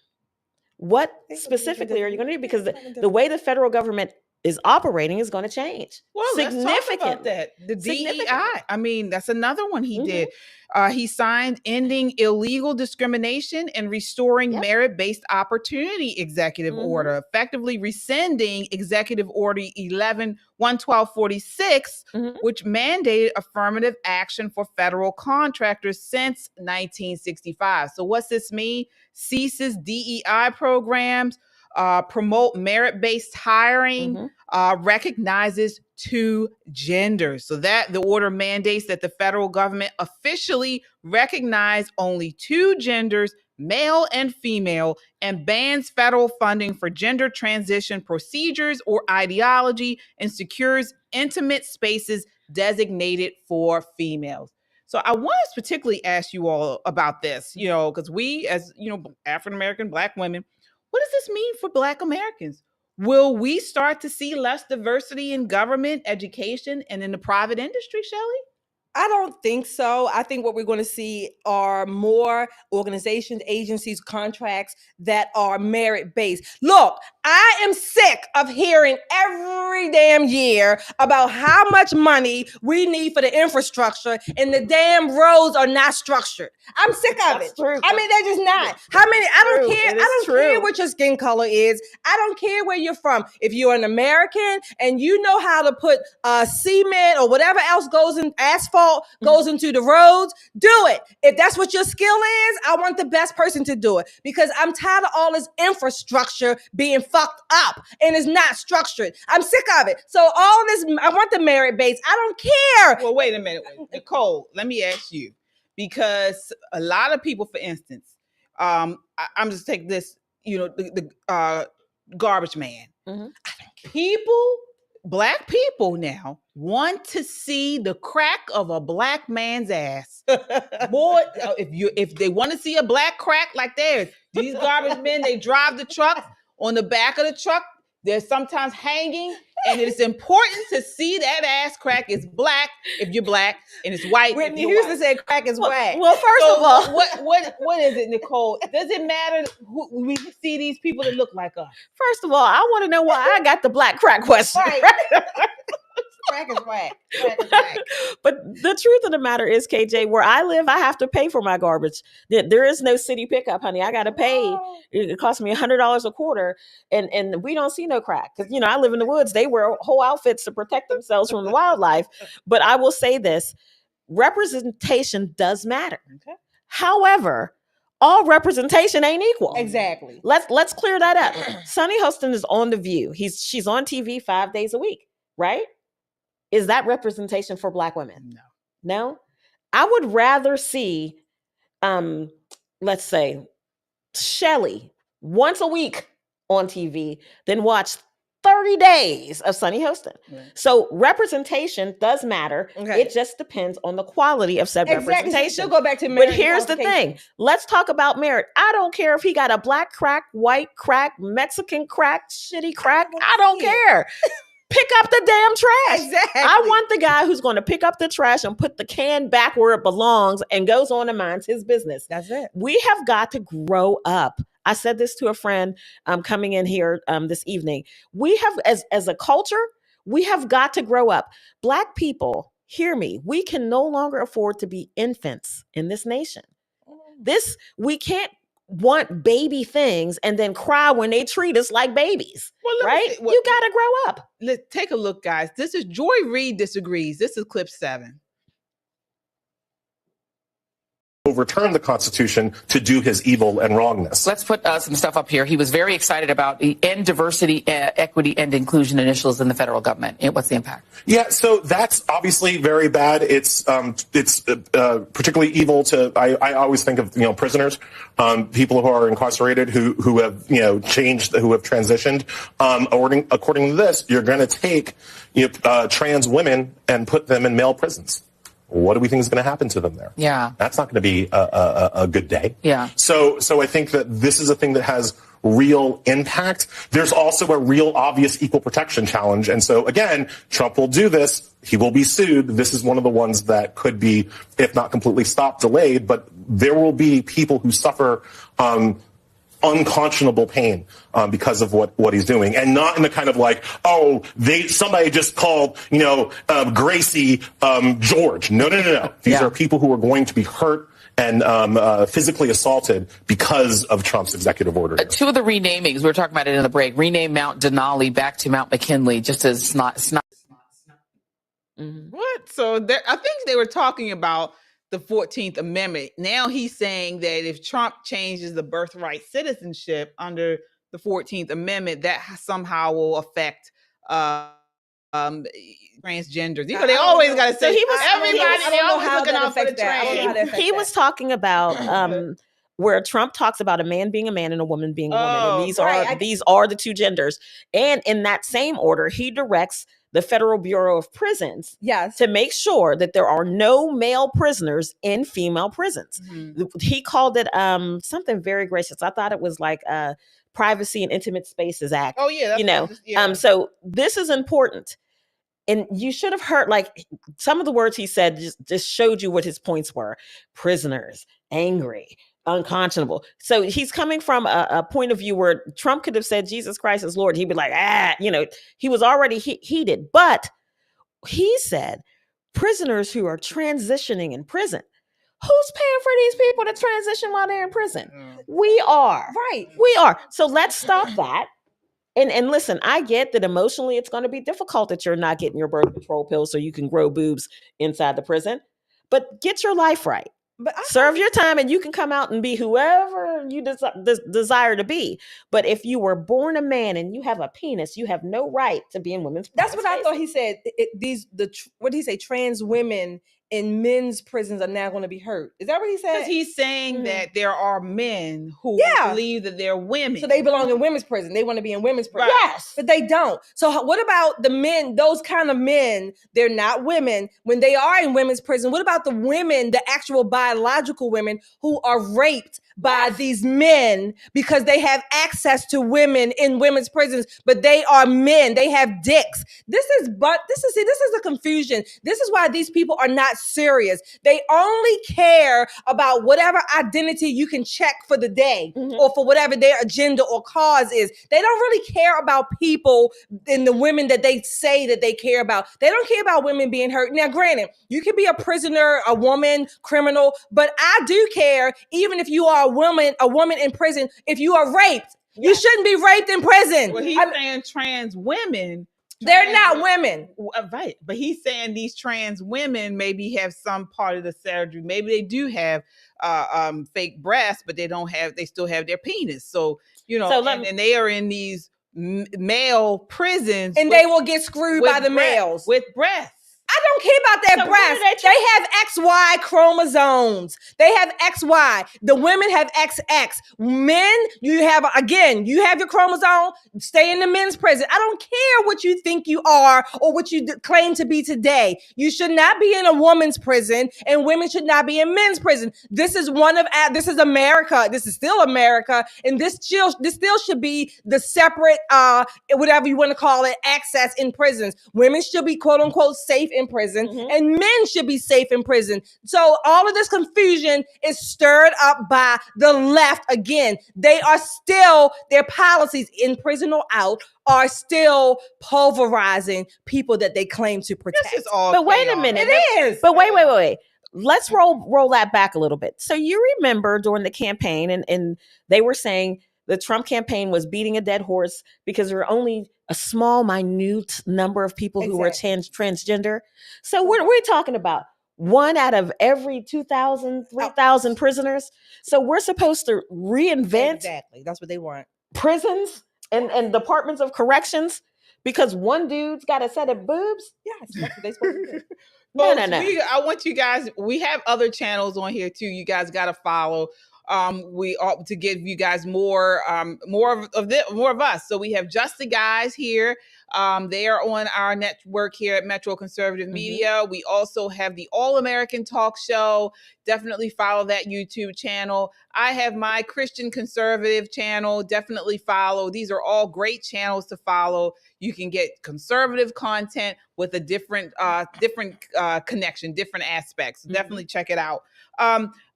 S4: What specifically are you going to do? Because the way the federal government is operating is going to change.
S2: Well, let's talk about that. The DEI. I mean, that's another one he did. He signed Ending Illegal Discrimination and Restoring Merit-Based Opportunity Executive Order, effectively rescinding Executive Order 11-11246, which mandated affirmative action for federal contractors since 1965. So what's this mean? Ceases DEI programs, promote merit-based hiring, recognizes 2 genders. So that the order mandates that the federal government officially recognize only 2 genders, male and female, and bans federal funding for gender transition procedures or ideology, and secures intimate spaces designated for females. So I want to particularly ask you all about this, because we, as African-American Black women, what does this mean for Black Americans? Will we start to see less diversity in government, education, and in the private industry, Shelley?
S3: I don't think so. I think what we're going to see are more organizations, agencies, contracts that are merit-based. Look, I am sick of hearing every damn year about how much money we need for the infrastructure and the damn roads are not structured. I'm sick of it.
S4: True.
S3: I mean, they're just not. How many? I don't care. I don't care what your skin color is. I don't care where you're from. If you're an American and you know how to put cement or whatever else goes in asphalt, goes into the roads, do it. If that's what your skill is, I want the best person to do it, because I'm tired of all this infrastructure being fucked up and it's not structured. I'm sick of it. So all this, I want the merit base. I don't care.
S2: Well, wait a minute, Nicole, let me ask you, because a lot of people, for instance, I'm just taking this, the garbage man. Black people now want to see the crack of a Black man's ass. Boy, if they want to see a black crack like theirs, these garbage men, they drive the truck. On the back of the truck, they're sometimes hanging, and it's important to see that ass crack is black if you're Black, and it's white.
S3: Whitney Houston said crack is whack.
S4: Well, first of all,
S2: what is it, Nicole? Does it matter who we see these people that look like us?
S4: First of all, I want to know why I got the black crack question.
S3: Right. Crack is whack. Crack is whack.
S4: But the truth of the matter is, KJ, where I live, I have to pay for my garbage. There is no city pickup, honey. I got to pay. It costs me $100 a quarter, and we don't see no crack because I live in the woods. They wear whole outfits to protect themselves from the wildlife. But I will say this: representation does matter.
S2: Okay.
S4: However, all representation ain't equal.
S3: Exactly.
S4: Let's clear that up. Sunny Hostin is on The View. She's on TV 5 days a week, right? Is that representation for Black women? No. I would rather see, let's say, Shelly once a week on TV than watch 30 days of Sunny Hostin. Right. So representation does matter. Okay. It just depends on the quality of said representation.
S3: She'll go back to merit.
S4: But here's the thing. Let's talk about merit. I don't care if he got a black crack, white crack, Mexican crack, shitty crack. I don't care. Pick up the damn trash.
S3: Exactly.
S4: I want the guy who's going to pick up the trash and put the can back where it belongs and goes on and minds his business.
S3: That's it.
S4: We have got to grow up. I said this to a friend coming in here this evening. We have, as a culture, we have got to grow up. Black people, hear me, we can no longer afford to be infants in this nation. We can't want baby things and then cry when they treat us like babies. Right? You got to grow up.
S2: Let's take a look, guys. This is Joy Reid disagrees. This is clip 7.
S5: Overturn the Constitution to do his evil and wrongness.
S6: Let's put some stuff up here. He was very excited about the end diversity, equity, and inclusion initiatives in the federal government. What's the impact?
S5: Yeah, so that's obviously very bad. It's particularly evil to. I always think of prisoners, people who are incarcerated who have changed, who have transitioned. According to this, you're going to take trans women and put them in male prisons. What do we think is going to happen to them there?
S6: Yeah.
S5: That's not going to be a good day.
S6: Yeah.
S5: So I think that this is a thing that has real impact. There's also a real obvious equal protection challenge. And so, again, Trump will do this. He will be sued. This is one of the ones that could be, if not completely stopped, delayed. But there will be people who suffer unconscionable pain because of what he's doing, and not in the kind of like, somebody just called Gracie George. No. These are people who are going to be hurt and physically assaulted because of Trump's executive order.
S6: Two of the renamings, we were talking about it in the break, rename Mount Denali back to Mount McKinley, just as not.
S2: Mm-hmm. What? So I think they were talking about the 14th Amendment. Now he's saying that if Trump changes the birthright citizenship under the 14th Amendment, that somehow will affect transgenders. They always got to say, they always looking out for the trans.
S4: He was talking about where Trump talks about a man being a man and a woman being a woman. And these are the two genders. And in that same order, he directs the Federal Bureau of Prisons to make sure that there are no male prisoners in female prisons. Mm-hmm. He called it something very gracious. I thought it was like Privacy and Intimate Spaces Act.
S2: Oh, yeah.
S4: So this is important. And you should have heard, like, some of the words he said just showed you what his points were. Prisoners, angry, unconscionable. So he's coming from a point of view where Trump could have said Jesus Christ is Lord. He'd be like, he was already heated. But he said prisoners who are transitioning in prison. Who's paying for these people to transition while they're in prison? We are.
S3: Right.
S4: We are. So let's stop that. And listen, I get that emotionally it's going to be difficult that you're not getting your birth control pill so you can grow boobs inside the prison. But get your life right. But serve your time and you can come out and be whoever you desire to be. But if you were born a man and you have a penis, you have no right to be in women's prisons.
S3: That's what I thought he said. What did he say? Trans women in men's prisons are now going to be hurt. Is that what he said?
S2: Because he's saying that there are men who believe that they're women.
S3: So they belong in women's prison. They want to be in women's prison.
S2: Right.
S3: Yes. But they don't. So what about the men, those kind of men, they're not women, when they are in women's prison? What about the women, the actual biological women who are raped by these men because they have access to women in women's prisons, but they are men. They have dicks. This is a confusion. This is why these people are not serious. They only care about whatever identity you can check for the day or for whatever their agenda or cause is. They don't really care about people and the women that they say that they care about. They don't care about women being hurt. Now, granted, you can be a prisoner, a woman, criminal, but I do care, even if you are a woman in prison, if you are raped, you shouldn't be raped in prison.
S2: Well, he's saying trans women
S3: They're not women.
S2: Right. But he's saying these trans women maybe have some part of the surgery. Maybe they do have fake breasts, but they still have their penis. So, and they are in these male prisons.
S3: And they will get screwed by the males.
S2: With breasts.
S3: I don't care about their breasts. They have XY chromosomes. They have XY. The women have XX. Men, you have your chromosome. Stay in the men's prison. I don't care what you think you are or what you claim to be today. You should not be in a woman's prison, and women should not be in men's prison. This is America. This is still America, and this still should be the separate, whatever you want to call it, access in prisons. Women should be quote unquote safe in prison, and men should be safe in prison. So all of this confusion is stirred up by the left. Again, they are still, their policies in prison or out are still pulverizing people that they claim to protect.
S2: This is all
S4: but wait a minute.
S3: It is.
S4: But wait. Let's roll that back a little bit. So you remember during the campaign, and they were saying the Trump campaign was beating a dead horse because there were only a small, minute number of people who were transgender. So what are we talking about? 1 out of every 2,000, 3,000 prisoners. So we're supposed to reinvent.
S3: Exactly. That's what they want.
S4: Prisons and departments of corrections because one dude's got a set of boobs.
S3: Yes, that's what they're supposed to do.
S4: No.
S2: I want you guys. We have other channels on here too. You guys got to follow. We ought to give you guys more of us. So we have Just the Guys here. They are on our network here at Metro Conservative Media. We also have the All American Talk Show. Definitely follow that YouTube channel. I have my Christian Conservative channel. Definitely follow. These are all great channels to follow. You can get conservative content with a different connection, different aspects. So definitely check it out.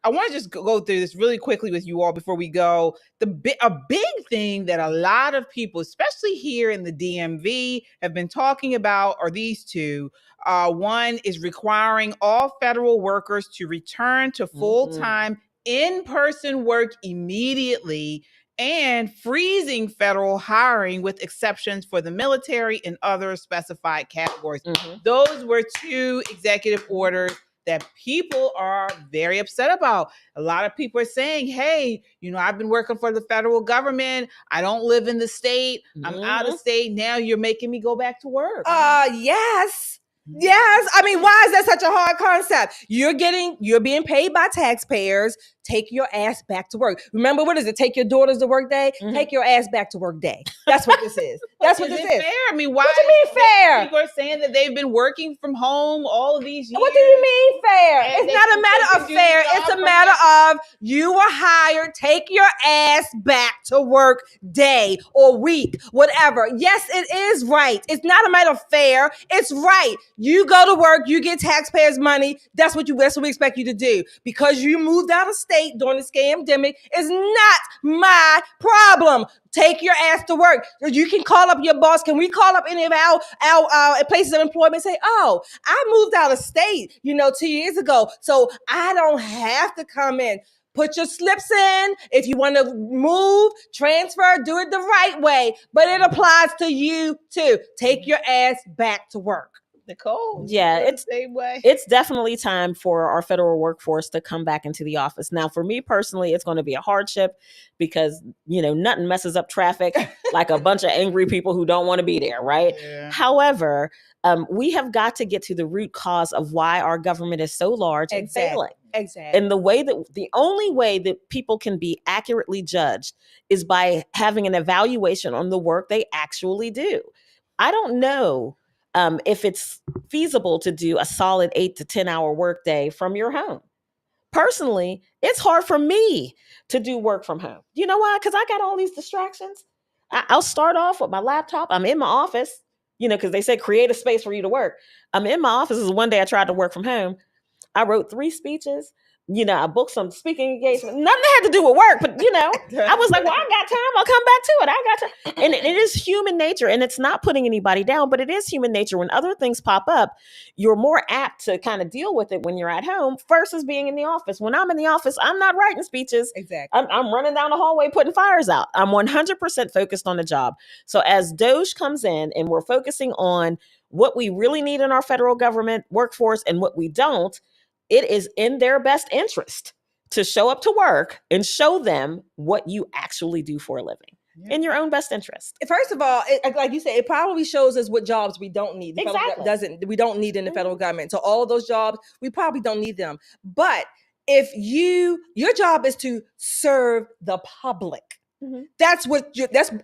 S2: I want to just go through this really quickly with you all before we go. A big thing that a lot of people, especially here in the DMV, have been talking about are these two. One is requiring all federal workers to return to full-time in-person work immediately and freezing federal hiring with exceptions for the military and other specified categories. Those were two executive orders that people are very upset about. A lot of people are saying, hey, I've been working for the federal government. I don't live in the state. I'm out of state. Now you're making me go back to work.
S3: Yes. Yes. I mean, why is that such a hard concept? You're being paid by taxpayers. Take your ass back to work. Remember, what is it? Take your daughters to work day. Take your ass back to work day. That's what this is. That's what this is.
S2: Fair? I mean, why?
S3: What do you mean fair?
S2: People are saying that they've been working from home all of these years.
S3: What do you mean fair? It's not a matter of fair. It's a matter of you were hired. Take your ass back to work day or week, whatever. Yes, it is right. It's not a matter of fair. It's right. You go to work. You get taxpayers' money. That's what we expect you to do. Because you moved out of state during the scamdemic is not my problem. Take your ass to work. You can call up your boss. Can we call up any of our places of employment and say, oh, I moved out of state, 2 years ago, so I don't have to come in. Put your slips in. If you want to move, transfer, do it the right way. But it applies to you too. Take your ass back to work.
S2: Nicole,
S4: yeah,
S2: it's the same way.
S4: It's definitely time for our federal workforce to come back into the office. Now, for me personally, it's going to be a hardship because, nothing messes up traffic like a bunch of angry people who don't want to be there, right? Yeah. However, we have got to get to the root cause of why our government is so large and failing.
S3: Exactly.
S4: And the only way that people can be accurately judged is by having an evaluation on the work they actually do. I don't know if it's feasible to do a solid 8 to 10 hour workday from your home. Personally, it's hard for me to do work from home. You know why? Because I got all these distractions. I'll start off with my laptop. I'm in my office, because they said create a space for you to work. I'm in my office. This is one day I tried to work from home. I wrote 3 speeches. I booked some speaking engagement. Nothing that had to do with work, but I was like, well, I got time. I'll come back to it. I got time. And it is human nature, and it's not putting anybody down, but it is human nature. When other things pop up, you're more apt to kind of deal with it when you're at home versus being in the office. When I'm in the office, I'm not writing speeches.
S20: Exactly.
S4: I'm running down the hallway, putting fires out. I'm 100% focused on the job. So as Doge comes in and we're focusing on what we really need in our federal government workforce and what we don't, it is in their best interest to show up to work and show them what you actually do for a living. In your own best interest.
S3: First of all, like you said, it probably shows us what jobs we don't need. We don't need in the federal government. So all of those jobs, we probably don't need them. But if your job is to serve the public. That's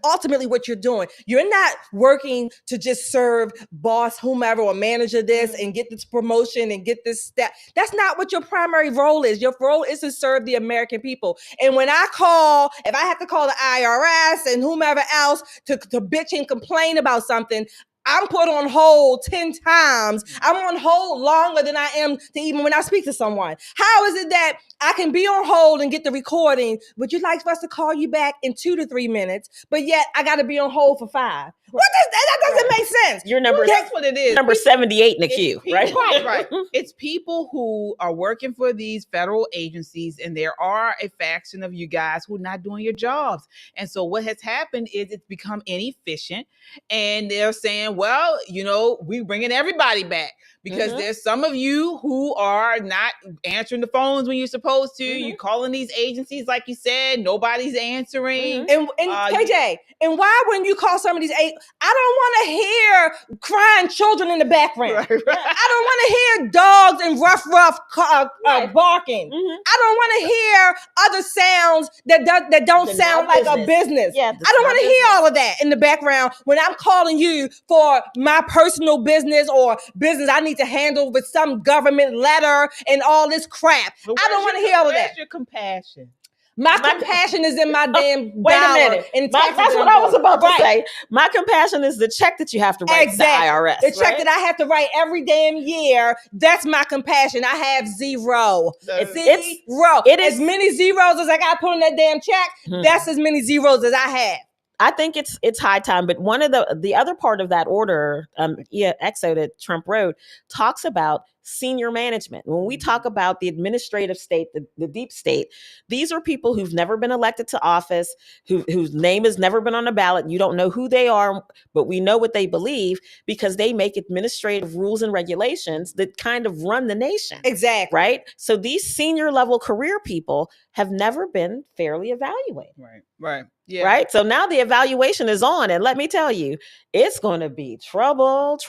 S3: ultimately what you're doing. You're not working to just serve boss, whomever, or manager this and get this promotion and get this step. That's not what your primary role is. Your role is to serve the American people. And when if I have to call the IRS and whomever else to bitch and complain about something, I'm put on hold 10 times. I'm on hold longer than I am to even when I speak to someone. How is it that I can be on hold and get the recording? Would you like for us to call you back in 2 to 3 minutes? But yet I got to be on hold for 5. That doesn't make sense.
S4: Your number,
S2: that's what it is.
S4: Number 78 in the queue, right?
S2: Right. It's people who are working for these federal agencies, and there are a faction of you guys who are not doing your jobs. And so what has happened is it's become inefficient, and they're saying, well, we bringing everybody back because there's some of you who are not answering the phones when you're supposed to. You calling these agencies, like you said, nobody's answering.
S3: And KJ, and why when you call some of these I don't want to hear crying children in the background. Right. I don't want to hear dogs and rough barking. I don't want to hear other sounds that don't sound like a business. I don't want to hear all of that in the background when I'm calling you for my personal business or business I need to handle with some government letter and all this crap. I don't want to hear all of that.
S2: Where's your compassion?
S3: My compassion is in my damn
S4: wait a minute. That's what I was about to say. My compassion is the check that you have to write to the IRS.
S3: The check that I have to write every damn year. That's my compassion. I have zero. Zero. It is as many zeros as I got to put on that damn check. That's as many zeros as I have.
S4: I think it's high time. But one of the other part of that order, EXO that Trump wrote, talks about senior management. When we talk about the administrative state, the deep state, these are people who've never been elected to office, whose name has never been on a ballot. You don't know who they are, but we know what they believe because they make administrative rules and regulations that kind of run the nation.
S3: Exactly.
S4: Right? So these senior level career people have never been fairly evaluated.
S2: Right. Yeah.
S4: Right. So now the evaluation is on. And let me tell you, it's going to be trouble.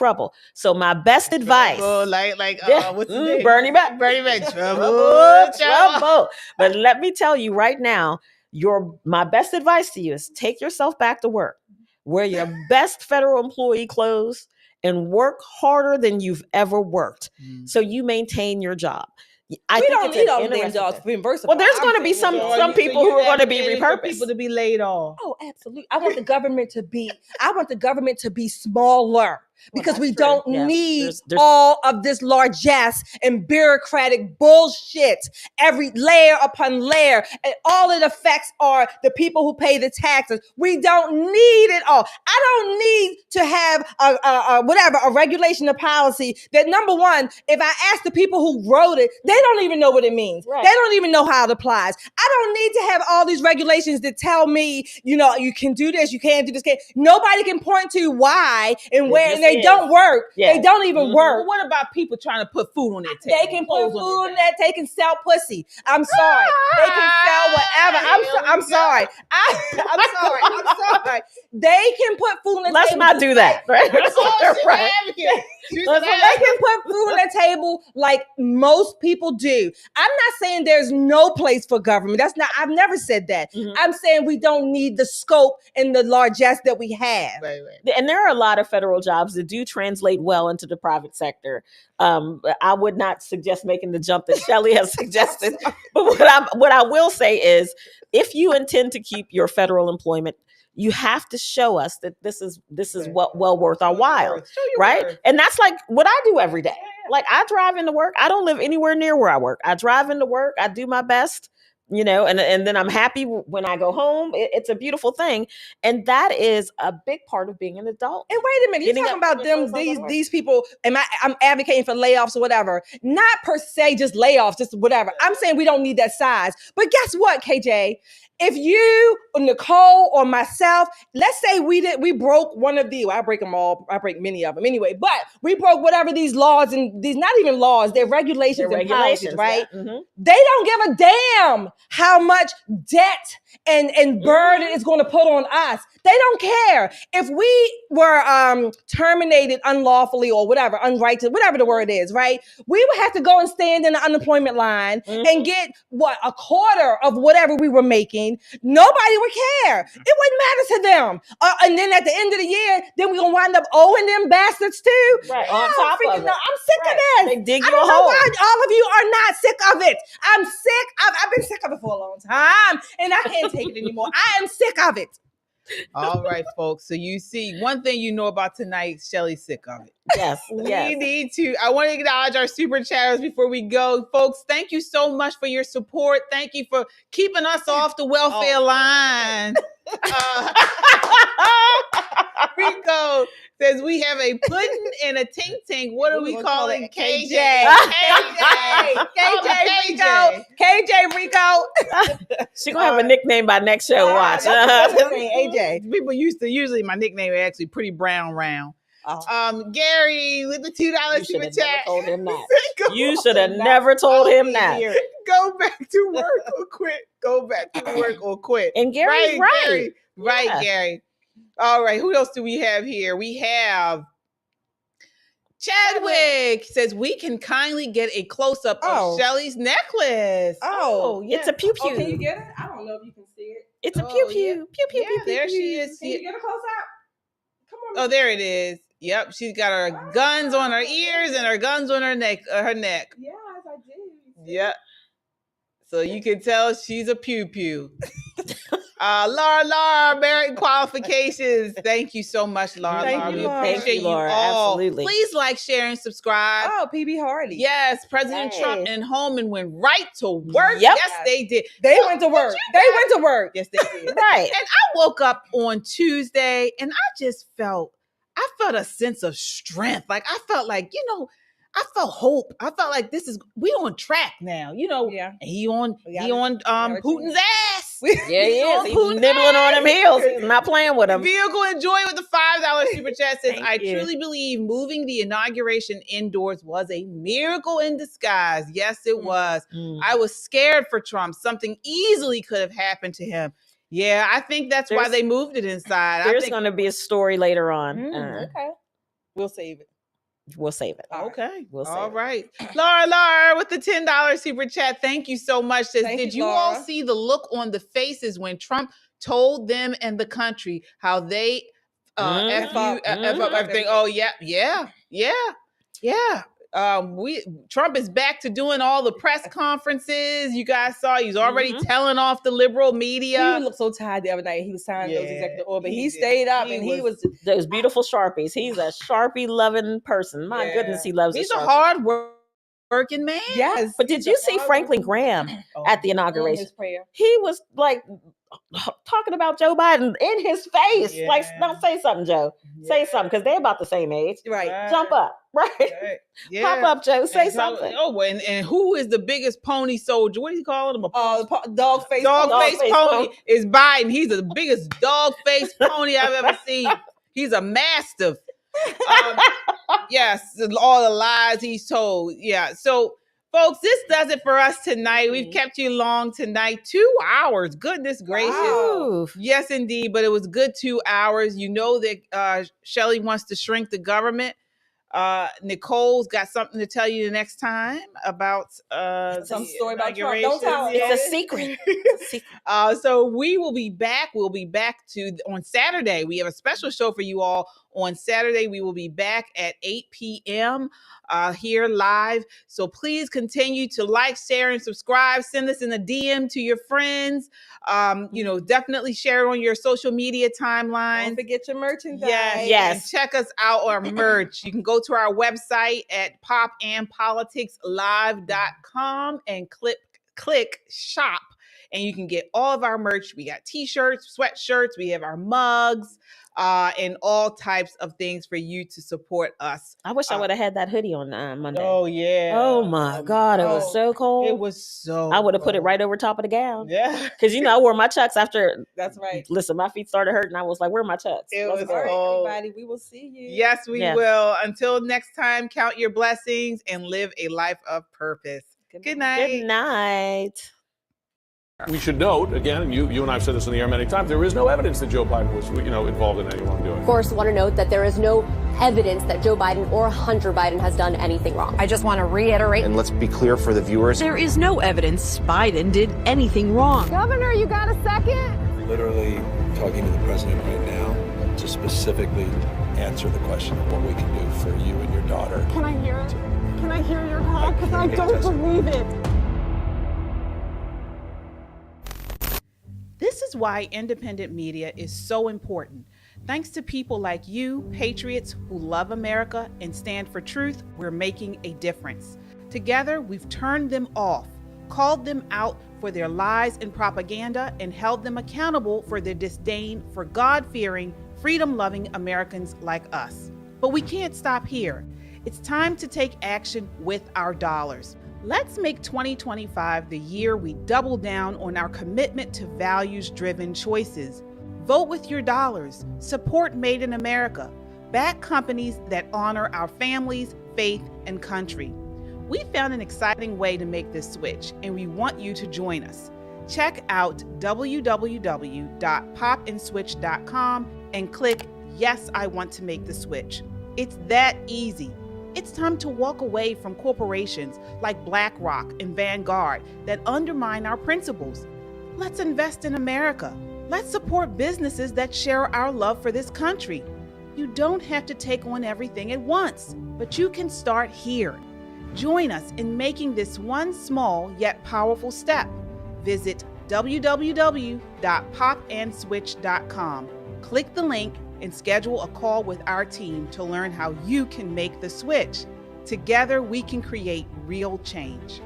S4: So my best advice.
S2: What's the name?
S4: Bernie Mac. Trouble. But let me tell you right now, my best advice to you is take yourself back to work. Wear your best federal employee clothes and work harder than you've ever worked. So you maintain your job.
S3: We don't need all the damn dogs being versatile.
S4: Well, there's going to be some people who are going to be repurposed.
S2: People to be laid off.
S3: Oh, absolutely. I want the government to be smaller. Because we don't need all of this largesse and bureaucratic bullshit, every layer upon layer. And all it affects are the people who pay the taxes. We don't need it all. I don't need to have a regulation or policy that, number one, if I ask the people who wrote it, they don't even know what it means. Right. They don't even know how it applies. I don't need to have all these regulations that tell me, you can do this, you can't do this. Nobody can point to why and where, and they don't work. Yeah. They don't even work.
S2: Well, what about people trying to put food on their table?
S3: They can put food on that. They can sell pussy. I'm sorry. They can sell whatever. I'm sorry. I'm sorry. They can put food on the table.
S4: Let's not do that. Right?
S3: Right. They can put food on the table like most people do. I'm not saying there's no place for government. I've never said that. I'm saying we don't need the scope and the largesse that we have.
S4: Right. And there are a lot of federal jobs that do translate well into the private sector. I would not suggest making the jump that Shelley has suggested. But what I will say is, if you intend to keep your federal employment, you have to show us that this is well worth our while, right? And that's like what I do every day. Like I drive into work. I don't live anywhere near where I work. I drive into work. I do my best, you know, and then I'm happy when I go home. It's a beautiful thing. And that is a big part of being an adult.
S3: And wait a minute, you're talking about them, these people, I'm advocating for layoffs or whatever. Not per se just layoffs, just whatever. I'm saying we don't need that size. But guess what, KJ? If you or Nicole or myself, let's say we broke one of these. Well, I break them all. I break many of them anyway. But we broke whatever these laws and these not even laws, they're regulations and policies, right?
S4: Yeah. Mm-hmm.
S3: They don't give a damn how much debt and burden is going to put on us. They don't care. If we were terminated unlawfully or whatever, unrighteous, whatever the word is, right? We would have to go and stand in the unemployment line and get a quarter of whatever we were making. Nobody would care. It wouldn't matter to them. And then at the end of the year, then we're going to wind up owing them bastards too.
S4: Right, on top of it.
S3: I'm sick of this.
S4: They dig
S3: I
S4: you a
S3: don't know
S4: hole.
S3: why all of you are not sick of it. I'm sick. I've been sick of it for a long time, and I can't take it anymore. I am sick of it.
S2: All right, folks. So you see, one thing you know about tonight, Shelly's sick of it.
S4: Yes.
S2: We need to. I want to acknowledge our super chatters before we go. Folks, thank you so much for your support. Thank you for keeping us off the welfare line. Rico says we have a pudding and a tink tink. What are we calling KJ?
S3: KJ Rico.
S4: She's gonna have a nickname by next show. Watch.
S3: AJ.
S2: People usually my nickname is actually Pretty Brown Round. Gary with the $2 super chat.
S4: Told him that. You should have never told him that.
S2: Go back to work or quit. Go back to work or quit.
S4: And Gary's right.
S2: Right, Gary. All right. Who else do we have here? We have Chadwick says we can kindly get a close up of Shelly's necklace.
S4: It's a pew pew.
S3: Can you get it? I don't know if you can see it.
S4: It's a pew pew.
S2: Yeah.
S4: Pew pew pew.
S2: There
S4: pew,
S2: she
S4: pew.
S2: is.
S3: Can you get a close up? Come on.
S2: Oh, there it is. Yep, she's got her guns on her ears and her guns on her neck.
S3: Yes, I do.
S2: Yep. So you can tell she's a pew pew. Laura, merit qualifications. Thank you so much, Laura.
S3: Thank you,
S2: we
S3: Laura.
S2: appreciate
S4: Thank you, Laura.
S2: you all.
S4: Absolutely.
S2: Please like, share, and subscribe.
S3: Oh, PB Hardy.
S2: Yes, President Trump and Homan went right to work.
S4: Yep.
S2: Yes, they did.
S3: They went to work. Went to work.
S2: Yes, they did.
S4: Right.
S2: And I woke up on Tuesday and I felt a sense of strength. Like I felt like, I felt hope. I felt like we on track now,
S3: Yeah.
S2: And he on Putin's ass.
S4: Yeah, he is. He's nibbling on them heels. He's not playing with them.
S2: Vehicle Enjoy with the $5 super chat says, I
S4: you.
S2: truly believe moving the inauguration indoors was a miracle in disguise. Yes, it was. I was scared for Trump. Something easily could have happened to him. Yeah, I think that's why they moved it inside.
S4: There's going to be a story later on.
S3: Okay. We'll save it.
S4: We'll save it.
S2: Okay.
S4: We'll save
S2: all
S4: it.
S2: right. Laura with the $10 super chat. Thank you so much. Says, did you all see the look on the faces when Trump told them and the country how they F up everything? Oh, yeah. Trump is back to doing all the press conferences. You guys saw he's already telling off the liberal media.
S3: He looked so tired the other night. He was signing those executive orders. He stayed up and he was
S4: those beautiful Sharpies. He's a Sharpie loving person. My goodness, he loves.
S2: He's a hard working man.
S3: Yes.
S4: But did you see Franklin Graham at the inauguration?
S3: His prayer.
S4: He was like talking about Joe Biden in his face.
S2: Yeah.
S4: Like, don't say something, Joe. Say something, because they're about the same age.
S3: Right.
S4: Jump up. Right.
S2: Yeah.
S4: Pop up, Joe. Say something.
S2: And who is the biggest pony soldier? What do you call him?
S3: Dog face
S2: pony is Biden. He's the biggest dog face pony I've ever seen. He's a mastiff. Yes, all the lies he's told. Yeah. So, folks, this does it for us tonight. We've kept you long tonight. 2 hours. Goodness gracious.
S4: Wow.
S2: Yes, indeed. But it was good 2 hours. You know that Shelly wants to shrink the government. Nicole's got something to tell you the next time about
S3: some story about Trump.
S2: Don't
S3: tell.
S4: It's a secret. It's a secret.
S2: So we will be back. We'll be back on Saturday. We have a special show for you all On Saturday, we will be back at 8 p.m. Here live. So please continue to like, share, and subscribe. Send us in a DM to your friends. Definitely share it on your social media timeline.
S3: Don't forget your merchandise.
S2: Yes. And check us out on our merch. You can go to our website at popandpoliticslive.com and click shop. And you can get all of our merch. We got t-shirts, sweatshirts, we have our mugs, and all types of things for you to support us.
S4: I wish I would have had that hoodie on Monday.
S2: Oh, yeah.
S4: Oh, my God. It was so cold.
S2: It was so
S4: I would have put it right over top of the gown.
S2: Yeah.
S4: Because, I wore my Chucks after.
S3: That's right.
S4: Listen, my feet started hurting. I was like, where are my Chucks?
S2: It
S3: All
S2: was
S3: right,
S2: cold.
S3: everybody. We will see you.
S2: Yes, we will. Until next time, count your blessings and live a life of purpose. Good night.
S4: Good night.
S7: We should note, again, and you and I have said this in the air many times, there is no evidence that Joe Biden was, involved in any wrongdoing.
S10: Of course, want to note that there is no evidence that Joe Biden or Hunter Biden has done anything wrong.
S23: I just want to reiterate.
S24: And let's be clear for the viewers.
S23: There is no evidence Biden did anything wrong.
S9: Governor, you got a second?
S25: Literally talking to the president right now to specifically answer the question of what we can do for you and your daughter.
S9: Can I hear it? Can I hear your call? Because I don't believe it.
S2: This is why independent media is so important. Thanks to people like you, patriots who love America and stand for truth, we're making a difference. Together, we've turned them off, called them out for their lies and propaganda, and held them accountable for their disdain for God-fearing, freedom-loving Americans like us. But we can't stop here. It's time to take action with our dollars. Let's make 2025 the year we double down on our commitment to values-driven choices. Vote with your dollars. Support Made in America. Back companies that honor our families, faith, and country. We found an exciting way to make this switch, and we want you to join us. Check out www.popandswitch.com and click Yes, I Want to Make the Switch. It's that easy. It's time to walk away from corporations like BlackRock and Vanguard that undermine our principles. Let's invest in America. Let's support businesses that share our love for this country. You don't have to take on everything at once, but you can start here. Join us in making this one small yet powerful step. Visit www.popandswitch.com. Click the link and schedule a call with our team to learn how you can make the switch. Together, we can create real change.